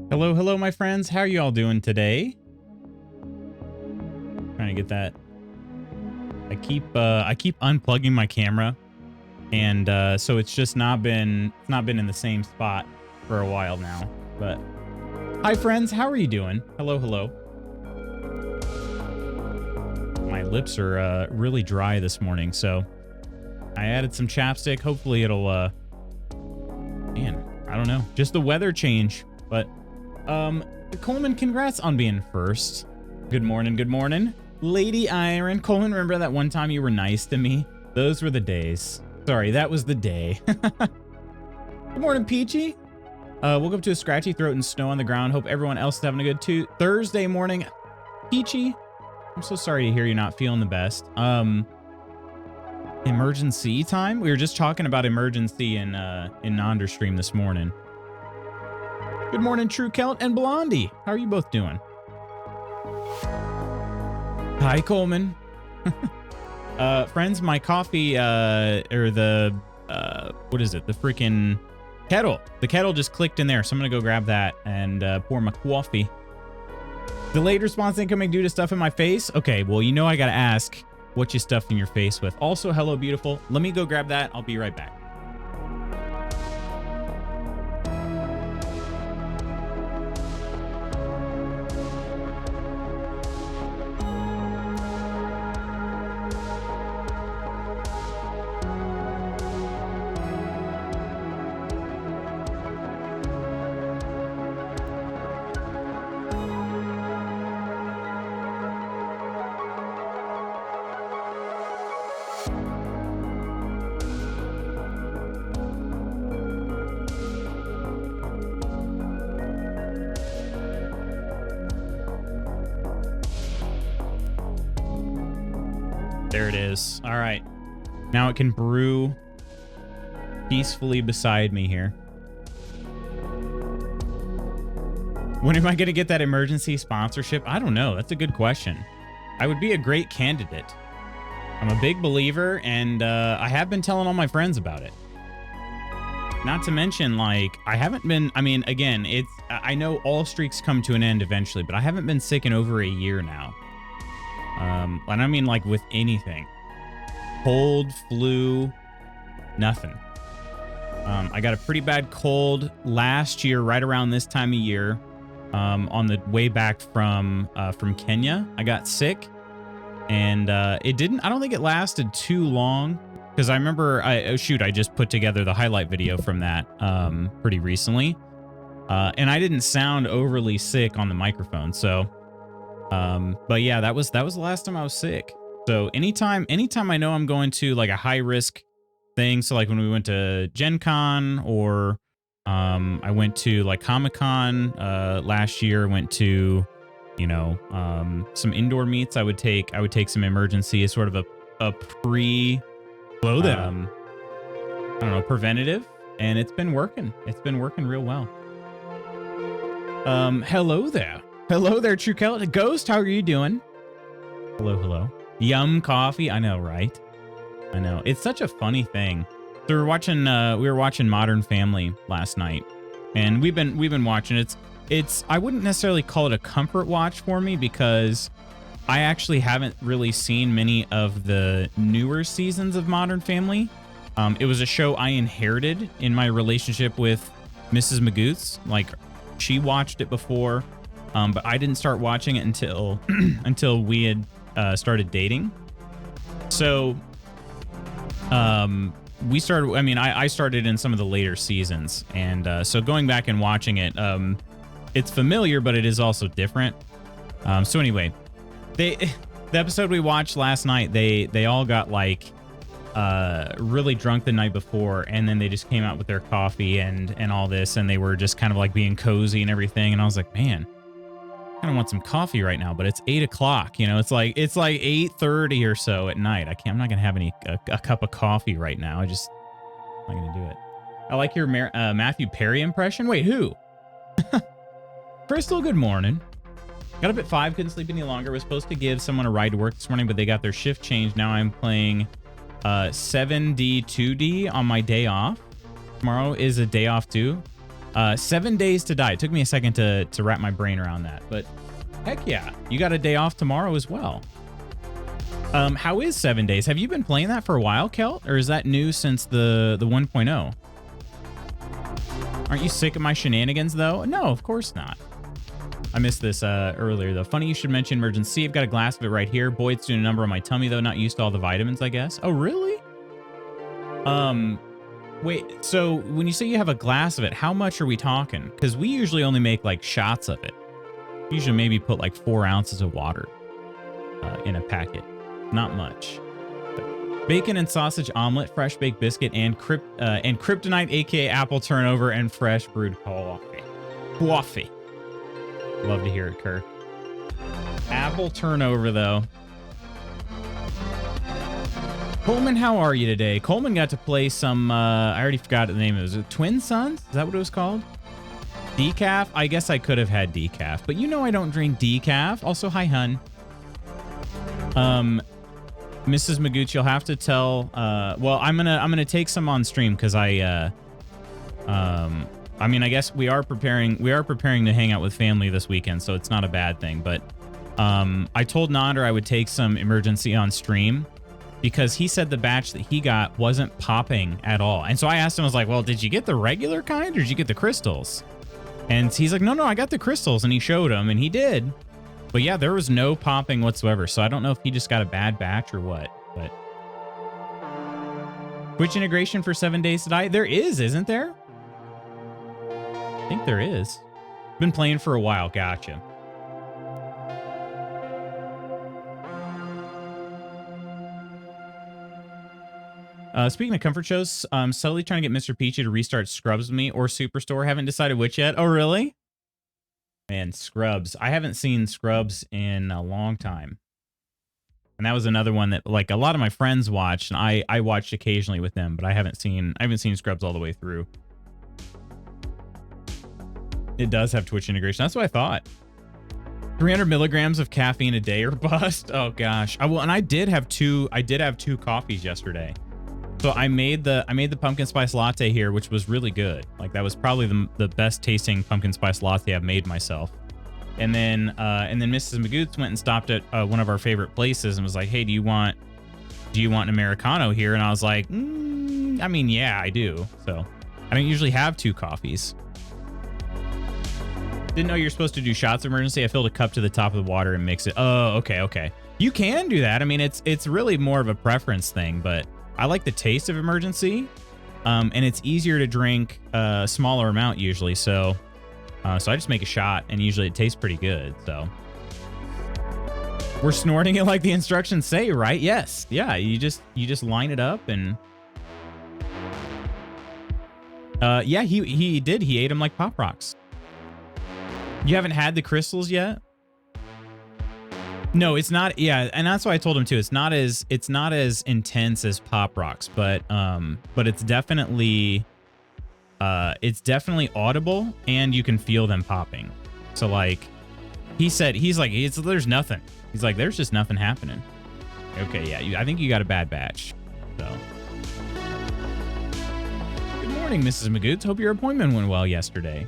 Hello, hello, my friends. How are you all doing today? Trying to get that. I keep unplugging my camera, and so it's just not been in the same spot for a while now. But hi, friends. How are you doing? Hello, hello. My lips are really dry this morning, so I added some chapstick. Hopefully, it'll man, I don't know. Just the weather change, but. Coleman, congrats on being first. Good morning, good morning. Lady Iron. Coleman, remember that one time you were nice to me? Those were the days. Sorry, that was the day. Good morning, Peachy. Woke up to a scratchy throat and snow on the ground. Hope everyone else is having a good Thursday morning. Peachy, I'm so sorry to hear you're not feeling the best. Emergency time? We were just talking about emergency in Nonder stream this morning. Good morning, True Celt and Blondie. How are you both doing? Hi, Coleman. Friends, my coffee, or the, what is it? The freaking kettle. The kettle just clicked in there, so I'm going to go grab that and pour my coffee. Delayed response incoming due to stuff in my face? Okay, well, you know I got to ask what you stuffed in your face with. Also, hello, beautiful. Let me go grab that. I'll be right back. There it is. All right. Now it can brew peacefully beside me here. When am I going to get that emergency sponsorship? I don't know. That's a good question. I would be a great candidate. I'm a big believer, and I have been telling all my friends about it. Not to mention, like, I haven't been, I mean, again, I know all streaks come to an end eventually, but I haven't been sick in over a year now. And I mean, like, with anything. Cold, flu, nothing. I got a pretty bad cold last year, right around this time of year. On the way back from Kenya, I got sick. And I don't think it lasted too long. Because I remember, I just put together the highlight video from that pretty recently. And I didn't sound overly sick on the microphone, so... but yeah, that was the last time I was sick. So anytime I know I'm going to like a high risk thing. So like when we went to Gen Con, or, I went to like Comic-Con, last year, went to, you know, some indoor meets. I would take some emergency as sort of a pre, hello there. I don't know, preventative. And it's been working. It's been working real well. Hello there. Hello there, True Celt. Ghost, how are you doing? Hello, hello. Yum coffee. I know, right? I know. It's such a funny thing. So we were watching Modern Family last night, and we've been watching it. It's I wouldn't necessarily call it a comfort watch for me, because I actually haven't really seen many of the newer seasons of Modern Family. It was a show I inherited in my relationship with Mrs. Magoots. Like, she watched it before. But I didn't start watching it until until we had started dating. So we started, I mean, I started in some of the later seasons. And so going back and watching it, it's familiar, but it is also different. So anyway, the episode we watched last night, they all got like really drunk the night before, and then they just came out with their coffee and all this, and they were just kind of like being cozy and everything. And I was like, man, I kind of want some coffee right now, but it's 8 o'clock. You know, it's like 8:30 or so at night. I'm not gonna have a cup of coffee right now. I'm not gonna do it. I like your Matthew Perry impression. Wait, who? Crystal, good morning. Got up at 5, couldn't sleep any longer. Was supposed to give someone a ride to work this morning, but they got their shift changed. Now I'm playing 7D 2D on my day off. Tomorrow is a day off too. 7 days to die. It took me a second to wrap my brain around that, but heck yeah, you got a day off tomorrow as well. How is 7 days? Have you been playing that for a while, Kelt, or is that new since the 1.0? Aren't you sick of my shenanigans, though? No, of course not. I missed this earlier, though. Funny you should mention emergency. I've got a glass of it right here. Boy, it's doing a number on my tummy, though. Not used to all the vitamins, I guess. Oh, really? Wait, so when you say you have a glass of it, how much are we talking? Because we usually only make, like, shots of it. Usually maybe put, like, 4 ounces of water in a packet. Not much. Bacon and sausage omelet, fresh baked biscuit, and kryptonite, aka apple turnover, and fresh brewed coffee. Coffee. Love to hear it, Kerr. Apple turnover, though. Coleman, how are you today? Coleman got to play some, I already forgot the name. It was Twin Sons? Is that what it was called? Decaf? I guess I could have had decaf, but you know I don't drink decaf. Also, hi, hun. Mrs. Maguchi, you'll have to tell, well, I'm gonna take some on stream because I mean, I guess we are preparing to hang out with family this weekend, so it's not a bad thing. But I told Nander I would take some emergency on stream because he said the batch that he got wasn't popping at all. And so I asked him, I was like, well, did you get the regular kind or did you get the crystals? And he's like, no, I got the crystals. And he showed him, and he did. But yeah, there was no popping whatsoever. So I don't know if he just got a bad batch or what. But Twitch integration for 7 days to die? There is, isn't there? I think there is. Been playing for a while. Gotcha. Speaking of comfort shows, I'm subtly trying to get Mr. Peachy to restart Scrubs with me or Superstore. Haven't decided which yet. Oh, really? Man, Scrubs. I haven't seen Scrubs in a long time. And that was another one that, like, a lot of my friends watched, and I watched occasionally with them, but I haven't seen Scrubs all the way through. It does have Twitch integration. That's what I thought. 300 milligrams of caffeine a day or bust. Oh gosh. And I did have two coffees yesterday. So I made the pumpkin spice latte here, which was really good. Like, that was probably the best tasting pumpkin spice latte I've made myself. And then Mrs. Magoots went and stopped at one of our favorite places and was like, "Hey, do you want an Americano here?" And I was like, I mean, yeah, I do. So I don't usually have 2 coffees. Didn't know you're supposed to do shots of emergency. I filled a cup to the top of the water and mix it. Oh, okay. You can do that. I mean, it's really more of a preference thing, but I like the taste of emergency, and it's easier to drink a smaller amount usually. So I just make a shot, and usually it tastes pretty good. So we're snorting it like the instructions say, right? Yes. Yeah. You just line it up, and yeah, he did. He ate them like Pop Rocks. You haven't had the crystals yet? No, it's not. Yeah, and that's why I told him too. It's not as intense as Pop Rocks, but it's definitely audible, and you can feel them popping. So like, he's like, there's nothing. He's like, there's just nothing happening. Okay, yeah, I think you got a bad batch. So, good morning, Mrs. Magoots. Hope your appointment went well yesterday.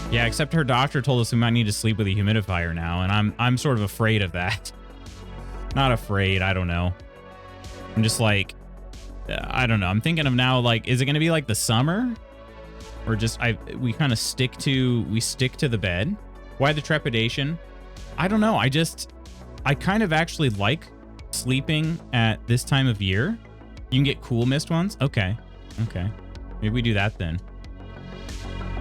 Yeah, except her doctor told us we might need to sleep with a humidifier now, and I'm sort of afraid of that. Not afraid, I don't know. I'm just like, I don't know. I'm thinking of now, like, is it going to be like the summer, or just we kind of stick to the bed? Why the trepidation? I don't know. I kind of actually like sleeping at this time of year. You can get cool mist ones. Okay. Maybe we do that then.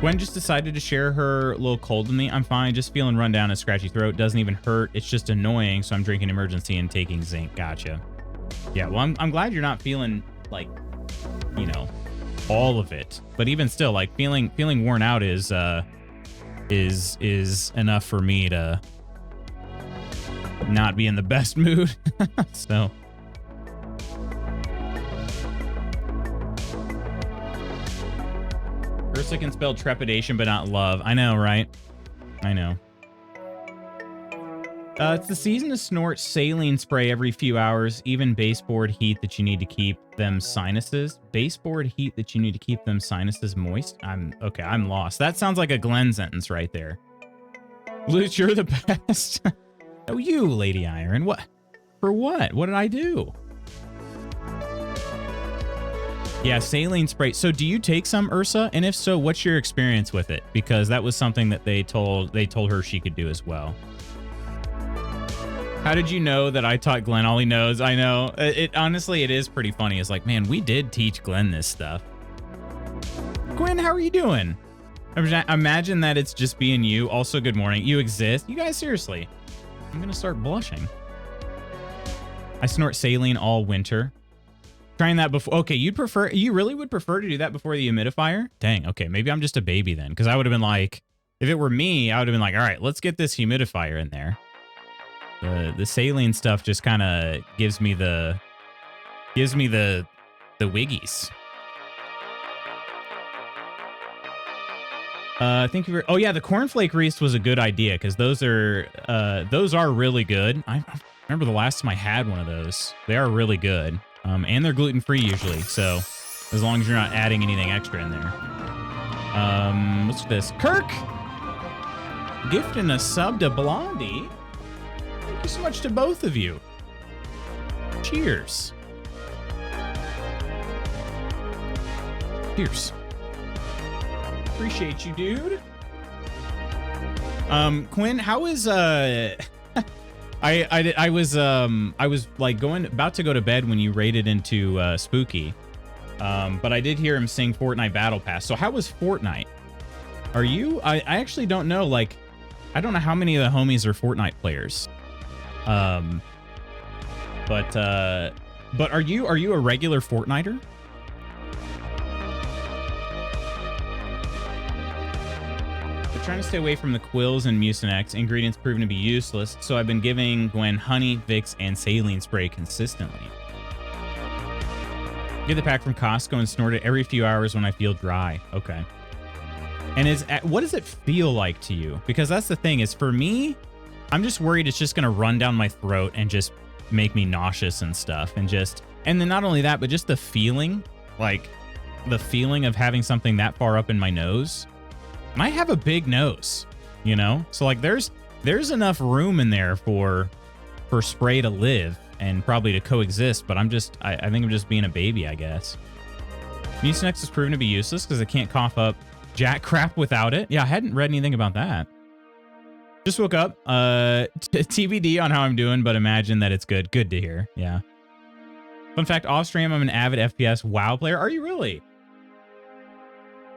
Gwen just decided to share her little cold with me. I'm fine, just feeling run down and scratchy throat. Doesn't even hurt. It's just annoying, so I'm drinking emergency and taking zinc. Gotcha. Yeah, well, I'm glad you're not feeling like, you know, all of it. But even still, like, feeling worn out is enough for me to not be in the best mood. So. Ursa can spell trepidation, but not love. I know, right? I know. It's the season to snort saline spray every few hours, even baseboard heat that you need to keep them sinuses. Baseboard heat that you need to keep them sinuses moist? I'm lost. That sounds like a Glenn sentence right there. Luch, you're the best. Oh, you, Lady Iron. What? For what? What did I do? Yeah, saline spray. So do you take some, Ursa? And if so, what's your experience with it? Because that was something that they told her she could do as well. How did you know that I taught Glenn all he knows? I know. Honestly, it is pretty funny. It's like, man, we did teach Glenn this stuff. Gwen, how are you doing? Imagine that it's just being you. Also, good morning. You exist? You guys, seriously. I'm going to start blushing. I snort saline all winter. Trying that before. Okay, you really would prefer to do that before the humidifier? Dang, okay. Maybe I'm just a baby then. Because I would have been like, if it were me, I would have been like, all right, let's get this humidifier in there. The saline stuff just kind of gives me the wiggies. Thank you for. Oh yeah, the cornflake Reese was a good idea because those are really good. I remember the last time I had one of those. They are really good, and they're gluten free usually. So as long as you're not adding anything extra in there. What's this? Kirk gifting a sub to Blondie. Thank you so much to both of you. Cheers. Cheers. Appreciate you, dude. Quinn, how is I was like about to go to bed when you raided into Spooky. But I did hear him sing Fortnite Battle Pass. So how was Fortnite? Are you I actually don't know, like I don't know how many of the homies are Fortnite players. But are you a regular Fortniter? Trying to stay away from the quills and Mucinex. Ingredients proven to be useless, so I've been giving Gwen honey, Vicks, and saline spray consistently. Get the pack from Costco and snort it every few hours when I feel dry. Okay. And what does it feel like to you? Because that's the thing is, for me, I'm just worried it's just going to run down my throat and just make me nauseous and stuff. And then not only that, but just the feeling, like the feeling of having something that far up in my nose. And I have a big nose, you know? So like there's enough room in there for spray to live and probably to coexist, but I think I'm just being a baby, I guess. Mucinex is proven to be useless because it can't cough up jack crap without it. Yeah, I hadn't read anything about that. Just woke up. TBD on how I'm doing, but imagine that it's good. Good to hear. Yeah. Fun fact, off stream, I'm an avid FPS WoW player. Are you really?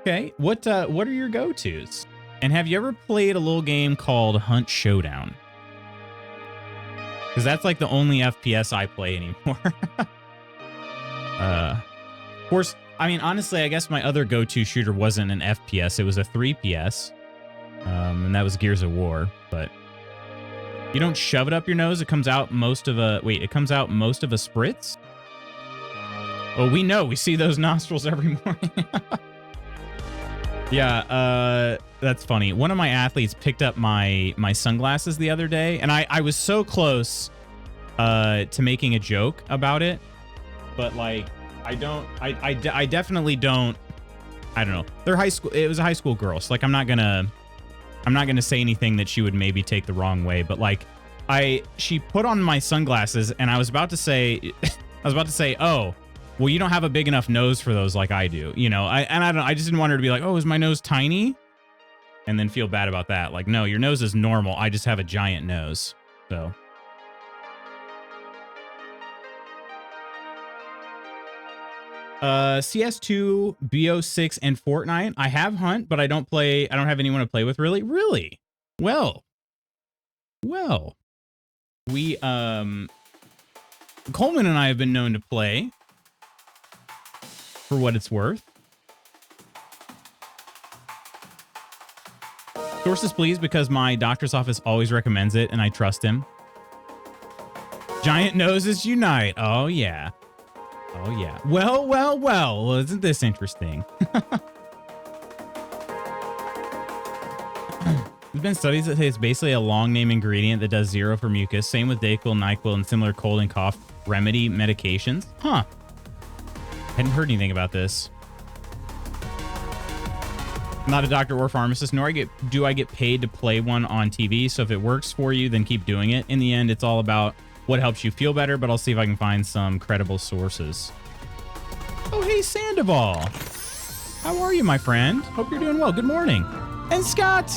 Okay, what are your go-tos? And have you ever played a little game called Hunt Showdown? Because that's like the only FPS I play anymore. Of course, I mean, honestly, I guess my other go-to shooter wasn't an FPS. It was a 3PS. And that was Gears of War. But you don't shove it up your nose. It comes out most of a... Wait, it comes out most of a spritz? Well, we know. We see those nostrils every morning. Yeah, that's funny. One of my athletes picked up my sunglasses the other day, and I was so close to making a joke about it, but like I definitely don't. I don't know. They're high school. It was a high school girl, so like I'm not gonna say anything that she would maybe take the wrong way. But like she put on my sunglasses, and I was about to say, oh. Well, you don't have a big enough nose for those like I do, you know. I just didn't want her to be like, oh, is my nose tiny? And then feel bad about that. Like, no, your nose is normal. I just have a giant nose. So. CS2, BO6, and Fortnite. I have Hunt, but I don't have anyone to play with. Really? Really? Well. We, Coleman and I have been known to play. For what it's worth. Sources, please, because my doctor's office always recommends it, and I trust him. Giant noses unite. Oh, yeah. Oh, yeah. Well, isn't this interesting? been studies that say it's basically a long name ingredient that does 0 for mucus. Same with Dayquil, NyQuil, and similar cold and cough remedy medications. Huh. Hadn't heard anything about this. I'm not a doctor or pharmacist, nor do I get paid to play one on TV. So if it works for you, then keep doing it. In the end, it's all about what helps you feel better, but I'll see if I can find some credible sources. Oh, hey, Sandoval. How are you, my friend? Hope you're doing well. Good morning. And Scott.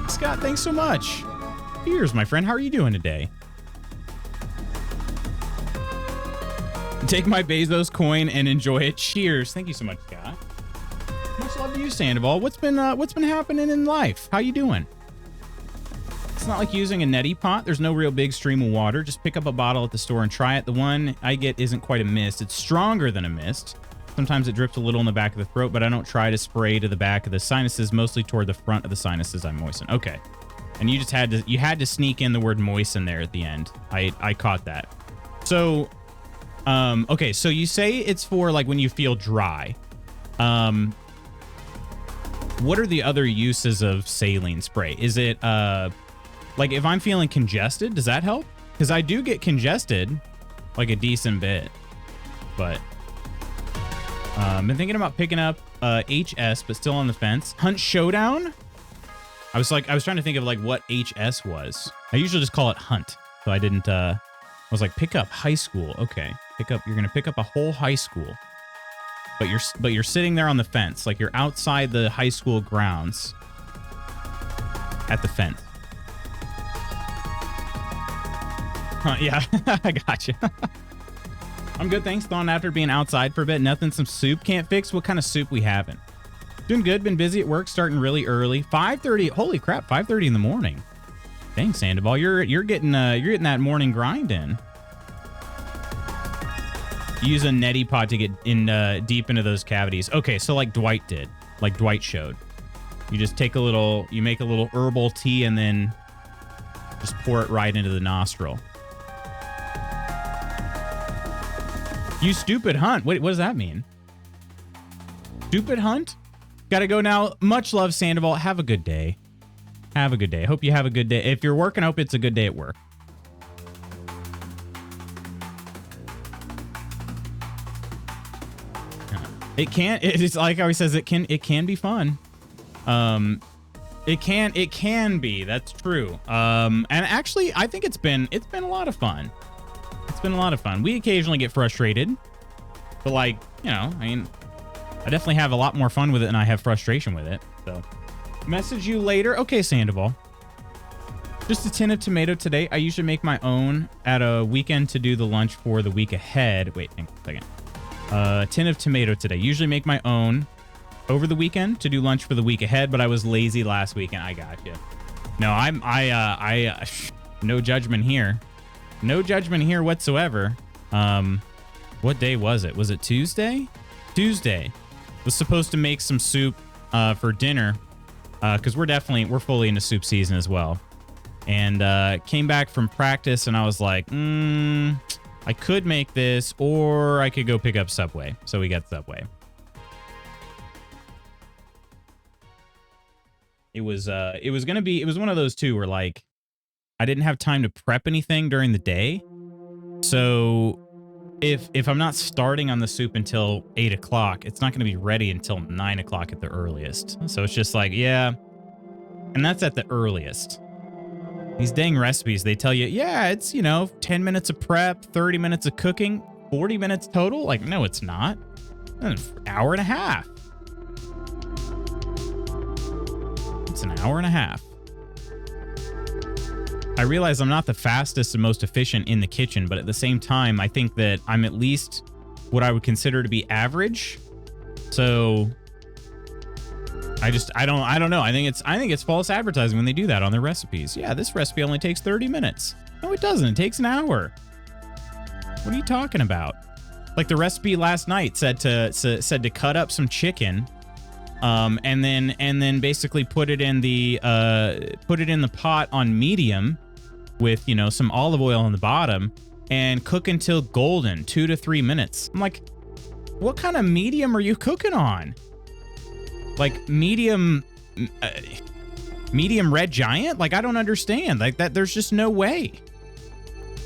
Scott, thanks so much. Here's my friend. How are you doing today? Take my Bezos coin and enjoy it. Cheers. Thank you so much, Scott. Much love to you, Sandoval. What's been happening in life? How you doing? It's not like using a neti pot. There's no real big stream of water. Just pick up a bottle at the store and try it. The one I get isn't quite a mist. It's stronger than a mist. Sometimes it drips a little in the back of the throat, but I don't try to spray to the back of the sinuses, mostly toward the front of the sinuses I moisten. Okay. And you just had to sneak in the word moisten there at the end. I caught that. So, okay, so you say it's for like when you feel dry. What are the other uses of saline spray? Is it like if I'm feeling congested, does that help? Because I do get congested like a decent bit, but been thinking about picking up HS, but still on the fence. Hunt Showdown. I was trying to think of like what HS was. I usually just call it Hunt, so I didn't. I was like, pick up high school. Okay, you're gonna pick up a whole high school. But you're sitting there on the fence, like you're outside the high school grounds at the fence. Huh, yeah, I gotcha. I'm good, thanks. Thawing after being outside for a bit. Nothing some soup can't fix. What kind of soup we having? Doing good. Been busy at work, starting really early. 5:30. Holy crap, 5:30 in the morning. Dang, Sandoval, you're getting that morning grind in. Use a neti pot to get in deep into those cavities. Okay, so like Dwight did, like Dwight showed. You just take you make a little herbal tea and then just pour it right into the nostril. You stupid hunt. Wait, what does that mean? Stupid hunt? Gotta go now. Much love, Sandoval. Have a good day. Have a good day. Hope you have a good day. If you're working, I hope it's a good day at work. It's like how he says it can be fun. It can be, that's true. And actually I think it's been a lot of fun. It's been a lot of fun. We occasionally get frustrated, but like, you know, I mean, I definitely have a lot more fun with it than I have frustration with it. So message you later. Okay, Sandoval. Just a tin of tomato today. I usually make my own at a weekend to do the lunch for the week ahead. Wait, hang on a second. Tin of tomato today. Usually make my own over the weekend to do lunch for the week ahead, but I was lazy last weekend. I got you. No, no judgment here. No judgment here whatsoever. What day was it? Was it Tuesday? Tuesday. Was supposed to make some soup for dinner because we're fully into soup season as well. And came back from practice and I was like, I could make this, or I could go pick up Subway. So we got Subway. It was one of those two where like I didn't have time to prep anything during the day. So if I'm not starting on the soup until 8 o'clock, it's not going to be ready until 9 o'clock at the earliest. So it's just like, yeah. And that's at the earliest. These dang recipes, they tell you, yeah, it's, 10 minutes of prep, 30 minutes of cooking, 40 minutes total. Like, no, it's not. An hour and a half. It's an hour and a half. I realize I'm not the fastest and most efficient in the kitchen, but at the same time, I think that I'm at least what I would consider to be average. So I don't know. I think it's false advertising when they do that on their recipes. Yeah, this recipe only takes 30 minutes. No, it doesn't. It takes an hour. What are you talking about? Like the recipe last night said to cut up some chicken, and then basically put it in the pot on medium with some olive oil on the bottom and cook until golden, 2 to 3 minutes. I'm like, what kind of medium are you cooking on? Like medium medium red giant? Like, I don't understand. Like that, there's just no way.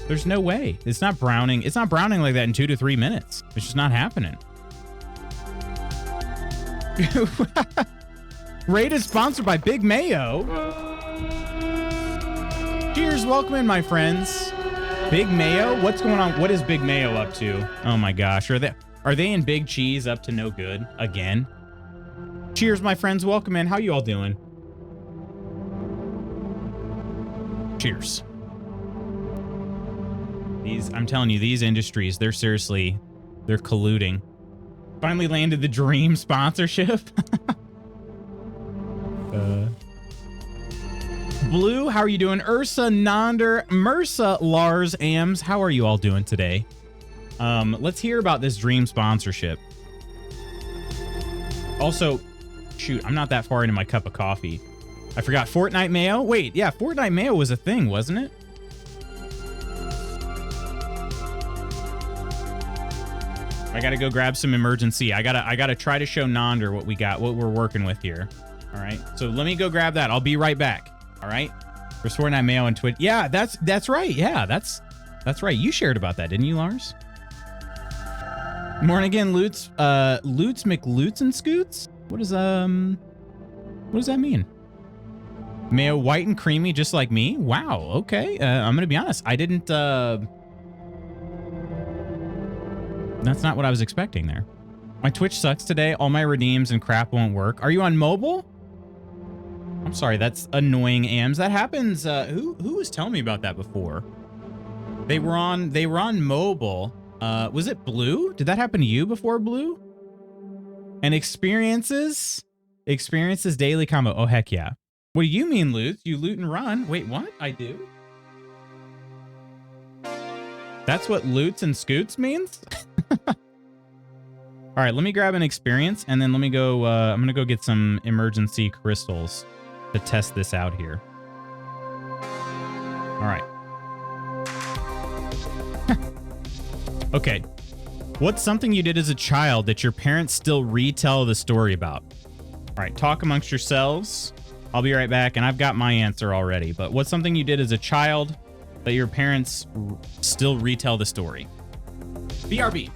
There's no way. It's not browning. It's not browning like that in 2 to 3 minutes. It's just not happening. Raid is sponsored by Big Mayo. Cheers, welcome in, my friends. Big Mayo? What's going on? What is Big Mayo up to? Oh my gosh. Are they in Big Cheese up to no good again? Cheers, my friends. Welcome in. How you all doing? Cheers. I'm telling you, these industries, they're colluding. Finally landed the dream sponsorship. Blue, how are you doing? Ursa, Nonder, Mursa, Lars, Ams, how are you all doing today? Let's hear about this dream sponsorship. Also, shoot, I'm not that far into my cup of coffee. I forgot Fortnite Mayo. Wait, yeah, Fortnite Mayo was a thing, wasn't it? I gotta go grab some emergency. I gotta try to show Nonder what we got, what we're working with here. All right, so let me go grab that. I'll be right back. All right, for Fortnite Mayo and Twitch. Yeah, that's right. Yeah, that's right. You shared about that, didn't you, Lars? Morning again, Loots. Loots McLoots and Scoots. What does that mean? Mayo white and creamy, just like me. Wow. Okay. I'm gonna be honest. I didn't. That's not what I was expecting there. My Twitch sucks today. All my redeems and crap won't work. Are you on mobile? I'm sorry. That's annoying, Ams. That happens. Who was telling me about that before? They were on mobile. Was it Blue? Did that happen to you before, Blue? And experiences daily combo. Oh, heck yeah. What do you mean, loot? You loot and run. Wait, what? I do? That's what loots and scoots means? All right, let me grab an experience and then let me go. I'm going to go get some emergency crystals to test this out here. All right. Okay. What's something you did as a child that your parents still retell the story about? All right, talk amongst yourselves. I'll be right back, and I've got my answer already. But what's something you did as a child that your parents still retell the story? BRB.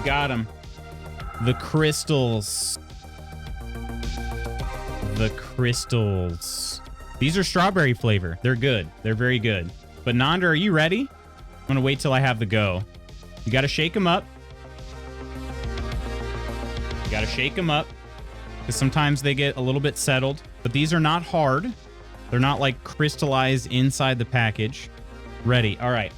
Got them. The crystals. The crystals. These are strawberry flavor. They're good. They're very good. But Nanda, are you ready? I'm going to wait till I have the go. You got to shake them up. You got to shake them up because sometimes they get a little bit settled. But these are not hard. They're not like crystallized inside the package. Ready. All right.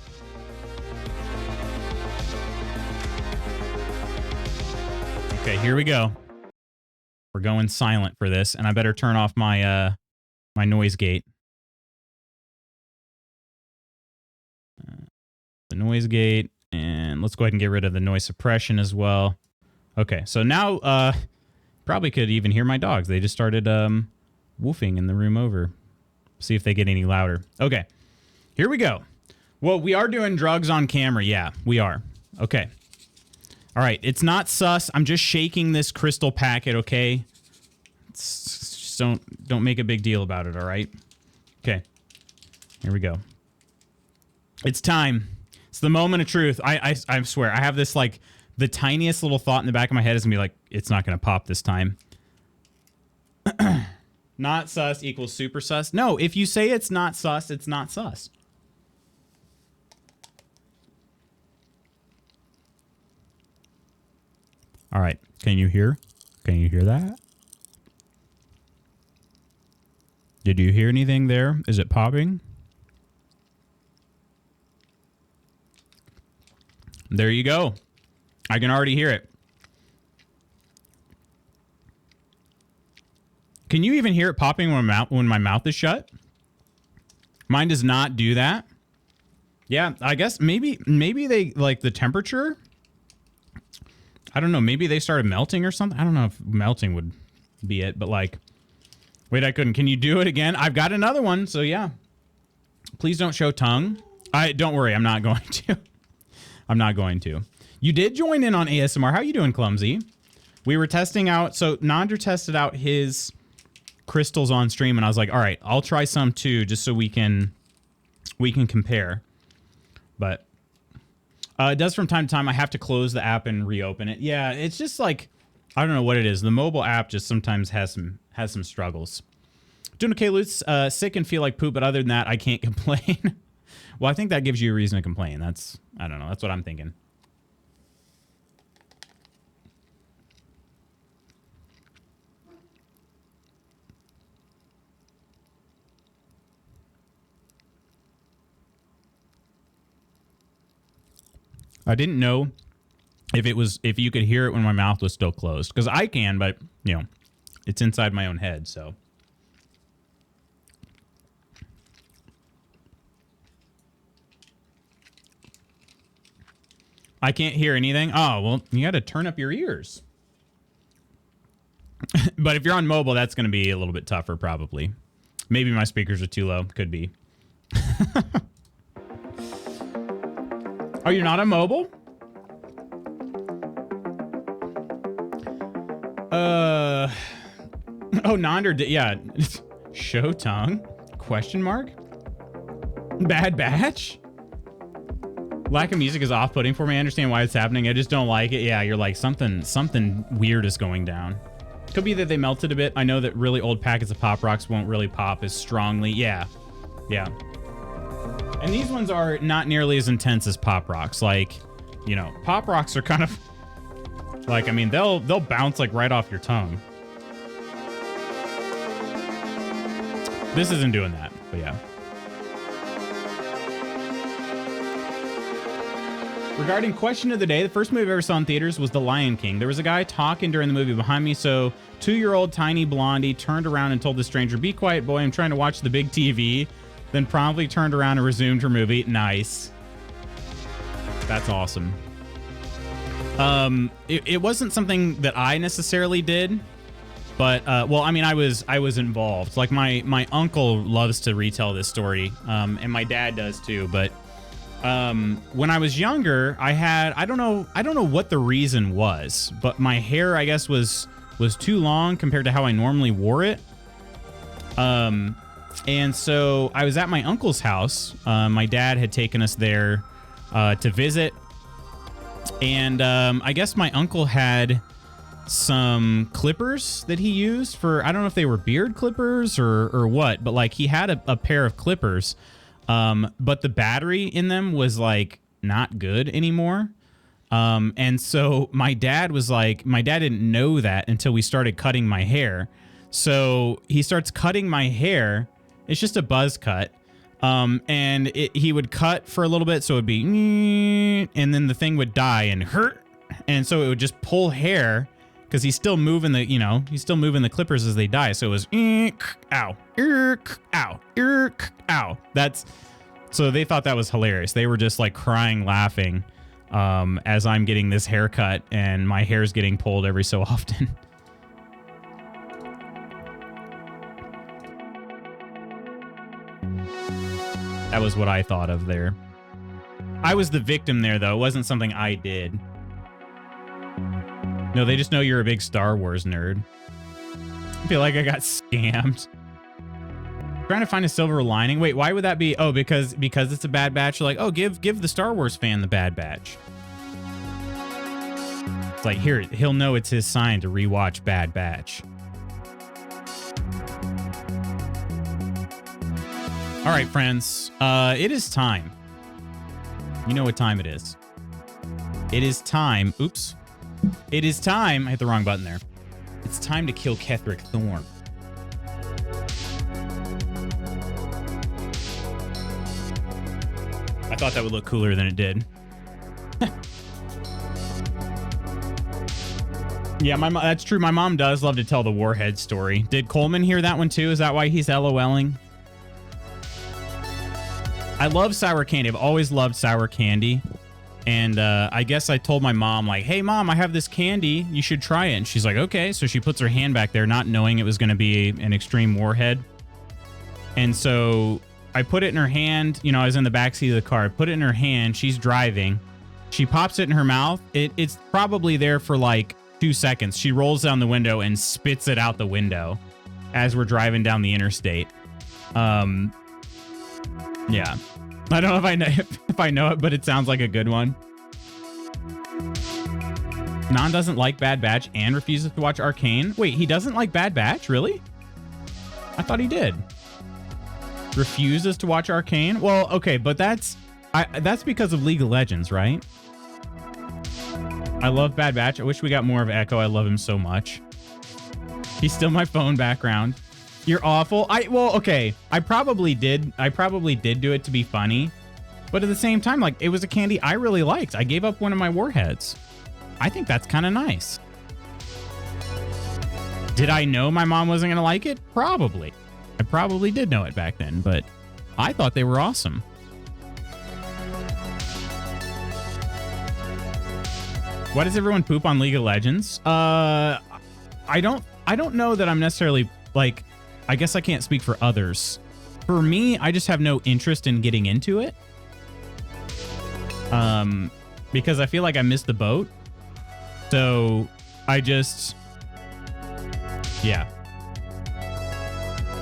Okay, here we go. We're going silent for this, and I better turn off my my noise gate. The noise gate, and let's go ahead and get rid of the noise suppression as well. Okay, so now probably could even hear my dogs. They just started woofing in the room over. See if they get any louder. Okay, here we go. Well, we are doing drugs on camera. Yeah, we are. Okay. All right, it's not sus. I'm just shaking this crystal packet, okay? Just don't make a big deal about it, all right? Okay, here we go. It's time. It's the moment of truth. I swear, I have this, like, the tiniest little thought in the back of my head is gonna be like, it's not gonna pop this time. Not sus equals super sus. No, if you say it's not sus, it's not sus. All right. Can you hear? Can you hear that? Did you hear anything there? Is it popping? There you go. I can already hear it. Can you even hear it popping when my mouth is shut? Mine does not do that. Yeah, I guess maybe they like the temperature. I don't know. Maybe they started melting or something. I don't know if melting would be it, but like, wait, I couldn't. Can you do it again? I've got another one. So yeah, please don't show tongue. Don't worry. I'm not going to. I'm not going to. You did join in on ASMR. How you doing, Clumsy? We were testing out. So Nandra tested out his crystals on stream, and I was like, all right, I'll try some too, just so we can compare. But it does from time to time. I have to close the app and reopen it. Yeah, it's just like, I don't know what it is. The mobile app just sometimes has some struggles. Doing okay, Lutz. Sick and feel like poop, but other than that, I can't complain. Well, I think that gives you a reason to complain. I don't know. That's what I'm thinking. I didn't know if you could hear it when my mouth was still closed, because I can, but you know, it's inside my own head, so. I can't hear anything. Oh, well, you got to turn up your ears. But if you're on mobile, that's going to be a little bit tougher, probably. Maybe my speakers are too low. Could be. Oh, you're not on mobile? Oh, Nonder did, yeah. Show tongue? Question mark? Bad Batch? Lack of music is off-putting for me. I understand why it's happening. I just don't like it. Yeah, you're like, something weird is going down. Could be that they melted a bit. I know that really old packets of Pop Rocks won't really pop as strongly. Yeah. Yeah. And these ones are not nearly as intense as Pop Rocks. Like, you know, Pop Rocks are kind of like, I mean, they'll bounce like right off your tongue. This isn't doing that, but yeah. Regarding question of the day, the first movie I ever saw in theaters was The Lion King. There was a guy talking during the movie behind me, so 2-year-old tiny blondie turned around and told the stranger, "Be quiet, boy, I'm trying to watch the big TV." Then promptly turned around and resumed her movie. Nice. That's awesome. It wasn't something that I necessarily did, but well, I mean, I was involved. Like my uncle loves to retell this story, and my dad does too. But when I was younger, I don't know what the reason was, but my hair, I guess, was too long compared to how I normally wore it. And so I was at my uncle's house. My dad had taken us there to visit. And I guess my uncle had some clippers that he used for, I don't know if they were beard clippers or what, but like he had a pair of clippers. But the battery in them was like not good anymore. And so my dad didn't know that until we started cutting my hair. So he starts cutting my hair. It's just a buzz cut. And he would cut for a little bit. So it would be, and then the thing would die and hurt. And so it would just pull hair because he's still moving the clippers as they die. So it was, ow, ow, ow. So they thought that was hilarious. They were just like crying, laughing, as I'm getting this haircut and my hair's getting pulled every so often. That was what I thought of there. I was the victim there, though. It wasn't something I did. No, they just know you're a big Star Wars nerd. I feel like I got scammed. Trying to find a silver lining. Wait, why would that be? Oh, because it's a Bad Batch. You're like, oh, give the Star Wars fan the Bad Batch. It's like, here, he'll know it's his sign to rewatch Bad Batch. All right, friends. It is time. You know what time it is. It is time. Oops. It is time. I hit the wrong button there. It's time to kill Ketheric Thorm. I thought that would look cooler than it did. Yeah, that's true. My mom does love to tell the Warhead story. Did Coleman hear that one too? Is that why he's LOLing? I love sour candy. I've always loved sour candy. And I guess I told my mom, like, hey, Mom, I have this candy. You should try it. And she's like, okay. So she puts her hand back there, not knowing it was going to be an extreme Warhead. And so I put it in her hand. You know, I was in the backseat of the car. I put it in her hand. She's driving. She pops it in her mouth. It's probably there for like 2 seconds. She rolls down the window and spits it out the window as we're driving down the interstate. Yeah. I don't know if I know it, but it sounds like a good one. Non doesn't like Bad Batch and refuses to watch Arcane. Wait, he doesn't like Bad Batch? Really? I thought he did. Refuses to watch Arcane? Well, okay, but that's because of League of Legends, right? I love Bad Batch. I wish we got more of Echo. I love him so much. He's still my phone background. You're awful. Well, okay. I probably did do it to be funny. But at the same time, like, it was a candy I really liked. I gave up one of my Warheads. I think that's kind of nice. Did I know my mom wasn't going to like it? Probably. I probably did know it back then, but I thought they were awesome. Why does everyone poop on League of Legends? I don't know that I'm necessarily, like, I guess I can't speak for others. For me, I just have no interest in getting into it. Because I feel like I missed the boat. So I just, yeah.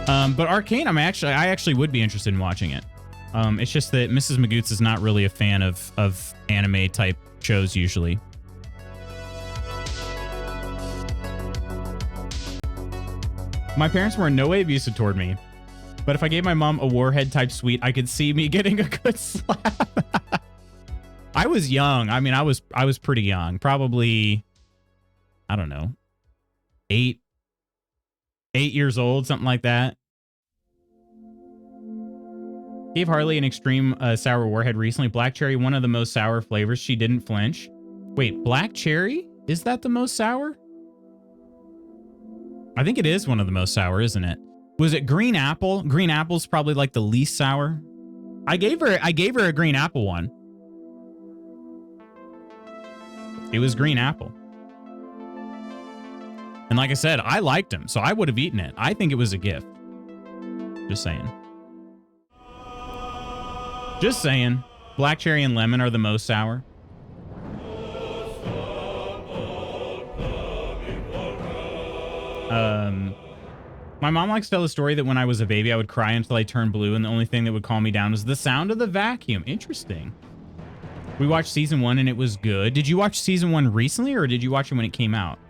But Arcane, I actually would be interested in watching it. It's just that Mrs. Magoots is not really a fan of anime type shows usually. My parents were in no way abusive toward me, but if I gave my mom a Warhead type sweet, I could see me getting a good slap. I was young. I mean, I was pretty young, probably, I don't know, 8 years old, something like that. Gave Harley an extreme sour Warhead recently. Black cherry, one of the most sour flavors. She didn't flinch. Wait, black cherry? Is that the most sour? I think it is one of the most sour, isn't it? Was it green apple? Green apple's probably like the least sour. I gave her a green apple one. It was green apple. And like I said, I liked them, so I would have eaten it. I think it was a gift. Just saying. Just saying. Black cherry and lemon are the most sour. My mom likes to tell the story that when I was a baby, I would cry until I turned blue, and the only thing that would calm me down was the sound of the vacuum. Interesting. We watched season 1 and it was good. Did you watch season 1 recently, or did you watch it when it came out?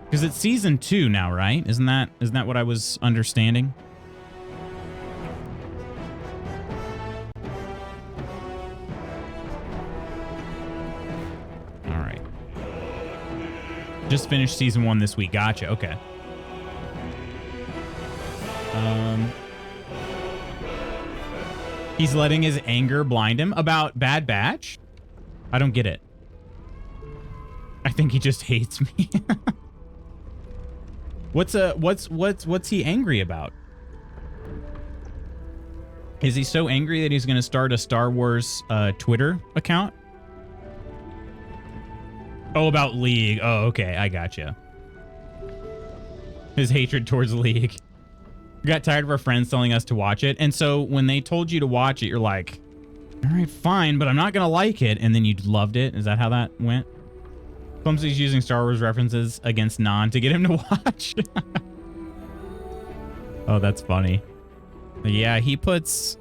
Because it's season 2 now, right? Isn't that what I was understanding? All right. Just finished season 1 this week. Gotcha. Okay. He's letting his anger blind him about Bad Batch? I don't get it. I think he just hates me. What's he angry about? Is he so angry that he's going to start a Star Wars Twitter account? Oh, about League. Oh, okay. I gotcha. His hatred towards League. We got tired of our friends telling us to watch it. And so when they told you to watch it, you're like, all right, fine, but I'm not going to like it. And then you loved it. Is that how that went? Clumsy's using Star Wars references against Non to get him to watch. Oh, that's funny. But yeah, he puts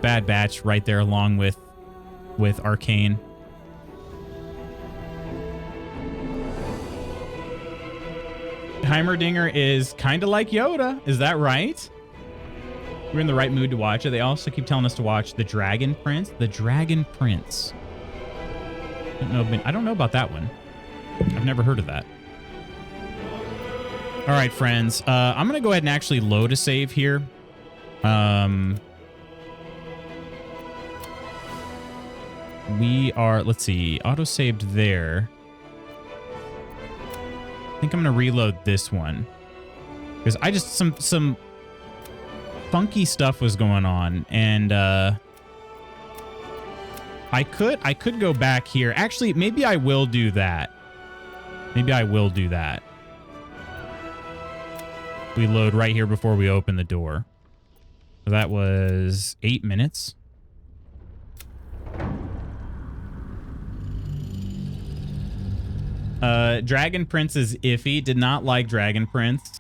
Bad Batch right there along with Arcane. Heimerdinger is kind of like Yoda. Is that right? We're in the right mood to watch it. They also keep telling us to watch The Dragon Prince. The Dragon Prince. I don't know about that one. I've never heard of that. All right, friends. I'm going to go ahead and actually load a save here. We are, let's see, auto-saved there. I think I'm gonna reload this one because I just some funky stuff was going on, and I could go back here. Actually, maybe I will do that. Maybe I will do that. We load right here before we open the door. So that was 8 minutes. Dragon Prince is iffy. Did not like Dragon Prince.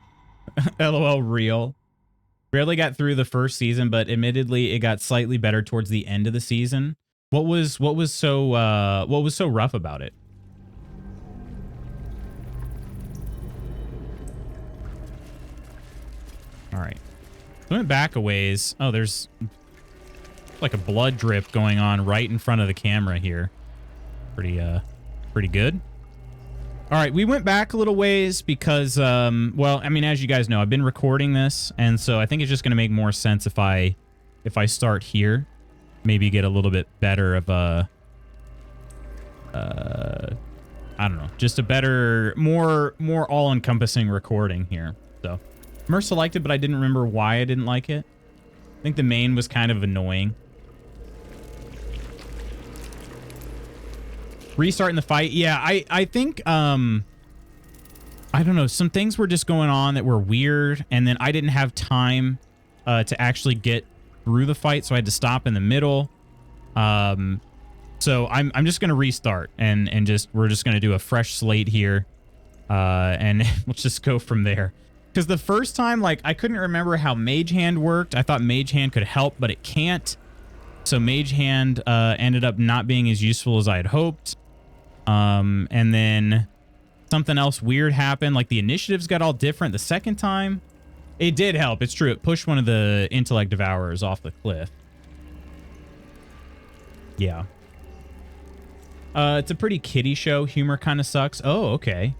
LOL real. Barely got through the first season, but admittedly it got slightly better towards the end of the season. What was so rough about it? All right. We went back a ways. Oh, there's like a blood drip going on right in front of the camera here. Pretty good. All right, we went back a little ways because, well, I mean, as you guys know, I've been recording this, and so I think it's just going to make more sense if I start here, maybe get a little bit better of a, I don't know, just a better, more all-encompassing recording here. So, Mersa liked it, but I didn't remember why I didn't like it. I think the main was kind of annoying. Restarting the fight. Yeah, I think, I don't know. Some things were just going on that were weird. And then I didn't have time to actually get through the fight. So I had to stop in the middle. So I'm just going to restart and we're just going to do a fresh slate here. And let's just go from there. Because the first time, like, I couldn't remember how Mage Hand worked. I thought Mage Hand could help, but it can't. So Mage Hand ended up not being as useful as I had hoped. And then something else weird happened. Like the initiatives got all different the second time. It did help. It's true. It pushed one of the intellect devourers off the cliff. Yeah. It's a pretty kiddie show. Humor kind of sucks. Oh, okay.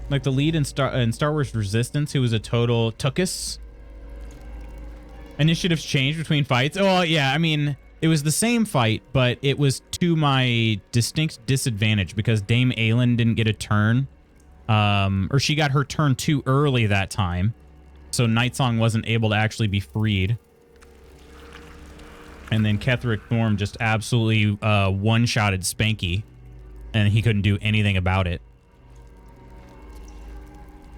Like the lead in Star Wars Resistance, who was a total tuckus. Initiatives changed between fights. Oh, yeah. I mean, it was the same fight, but it was to my distinct disadvantage because Dame Aelin didn't get a turn. Or she got her turn too early that time. So Nightsong wasn't able to actually be freed. And then Ketheric Thorm just absolutely one-shotted Spanky. And he couldn't do anything about it.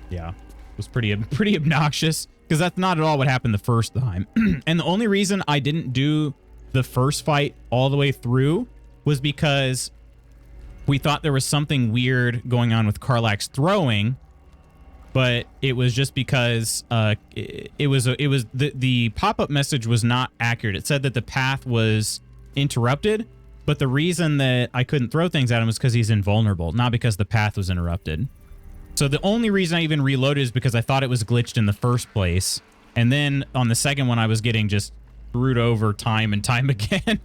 Yeah. It was pretty obnoxious. Because that's not at all what happened the first time. And the only reason I didn't do the first fight all the way through was because we thought there was something weird going on with Karlach's throwing, but it was just because the pop-up message was not accurate. It said that the path was interrupted, but the reason that I couldn't throw things at him was because he's invulnerable, not because the path was interrupted. So the only reason I even reloaded is because I thought it was glitched in the first place. And then on the second one, I was getting just screwed over time and time again.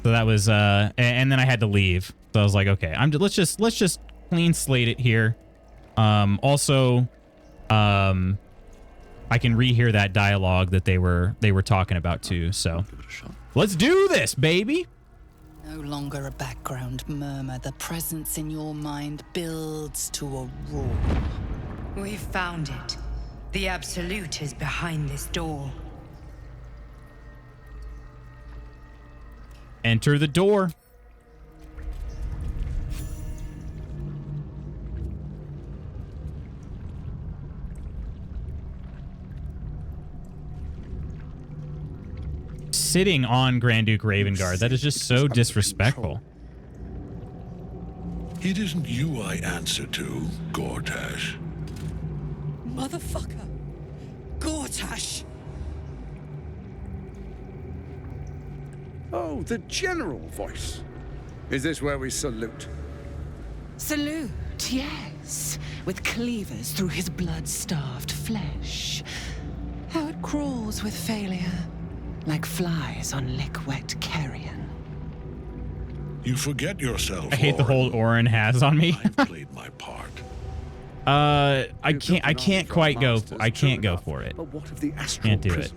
So that was, and then I had to leave. So I was like, okay, let's just clean slate it here. Also, I can rehear that dialogue that they were talking about too. So let's do this, baby. No longer a background murmur. The presence in your mind builds to a roar. We've found it. The Absolute is behind this door. Enter the door. Sitting on Grand Duke Ravengard. That is just so disrespectful. It isn't you I answer to, Gortash. Motherfucker! Gortash! Oh, the general voice. Is this where we salute? Salute, yes. With cleavers through his blood-starved flesh. How it crawls with failure. Like flies on lick-wet carrion. You forget yourself. I hate the hold Orin has on me. I've played my part. I can't quite go. I can't go for it. But what of the astral Can't do it. prison?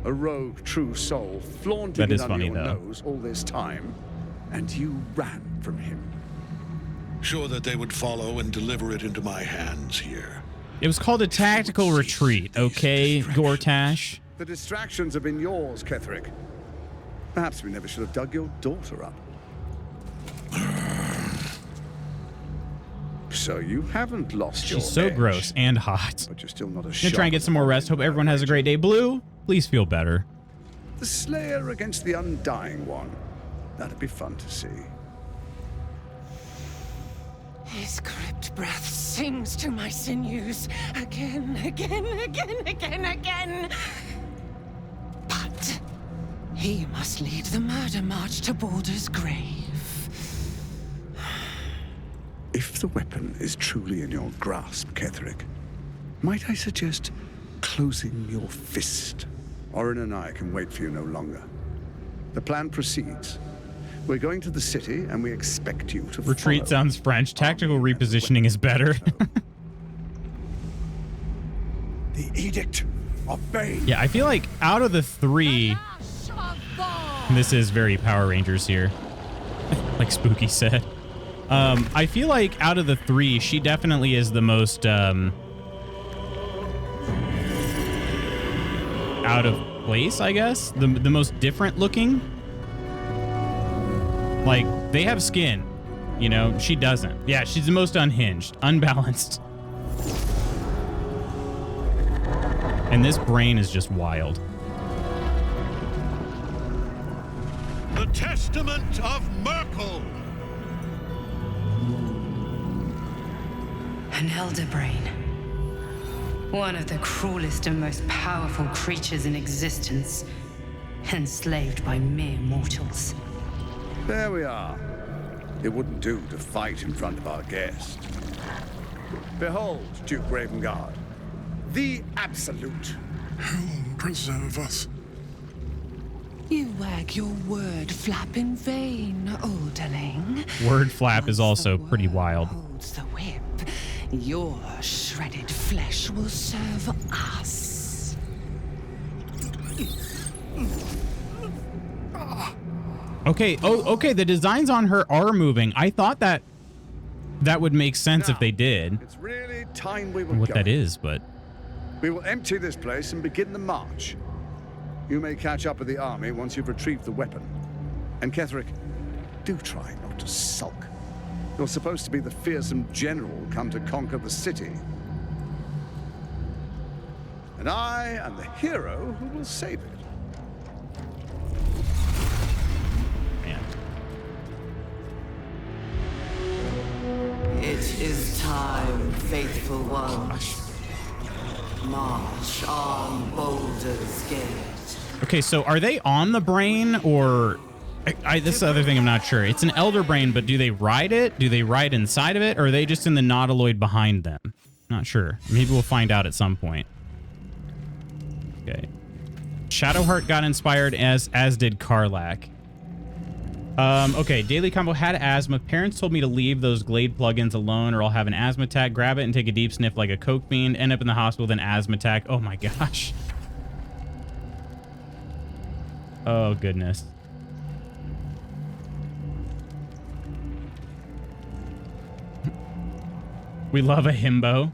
A rogue true soul flaunting That is it under funny, your though. nose all this time, and you ran from him. Sure that they would follow and deliver it into my hands here. It was called a tactical retreat, okay, Gortash? The distractions have been yours, Ketheric. Perhaps we never should have dug your daughter up. So you haven't lost your She's so edge, gross and hot. but you're still not a I'm gonna try and get some more rest. Hope everyone has a great day. Blue, please feel better. The Slayer against the Undying One. That'd be fun to see. His crypt breath sings to my sinews again, again, again, again, again. But he must lead the murder march to Baldur's grave. If the weapon is truly in your grasp, Ketheric, might I suggest closing your fist? Orin and I can wait for you no longer. The plan proceeds. We're going to the city, and we expect you to Retreat follow. sounds French. Tactical repositioning is better. The Edict of Bane. Yeah, I feel like out of the three, this is very Power Rangers here, like Spooky said. I feel like out of the three, she definitely is the most out of place, I guess. The most different looking. Like, they have skin, you know, she doesn't. Yeah, she's the most unhinged, unbalanced. And this brain is just wild. The Testament of Merkel. An elder brain. One of the cruelest and most powerful creatures in existence. Enslaved by mere mortals. There we are. It wouldn't do to fight in front of our guest. Behold, Duke Ravengard, the Absolute. Heaven preserve us. You wag your word flap in vain, olderling. Word flap is Once the also pretty word wild. Holds the whip. Your shredded flesh will serve us. Okay, okay, the designs on her are moving. I thought that would make sense if they did. It's really time we I were don't know what going. that is, but We will empty this place and begin the march. You may catch up with the army once you've retrieved the weapon. And Ketheric, do try not to sulk. You're supposed to be the fearsome general come to conquer the city. And I am the hero who will save it. man. It is time, faithful ones. March on Baldur's Gate. Okay, so are they on the brain or this is the other thing I'm not sure. It's an elder brain, but do they ride it? Do they ride inside of it? Or are they just in the nautiloid behind them? Not sure. Maybe we'll find out at some point. Okay. Shadowheart got inspired as did Karlach. Okay, daily combo had asthma. Parents told me to leave those Glade plugins alone or I'll have an asthma attack. Grab it and take a deep sniff like a coke fiend. End up in the hospital with an asthma attack. Oh my gosh. Oh goodness. We love a himbo.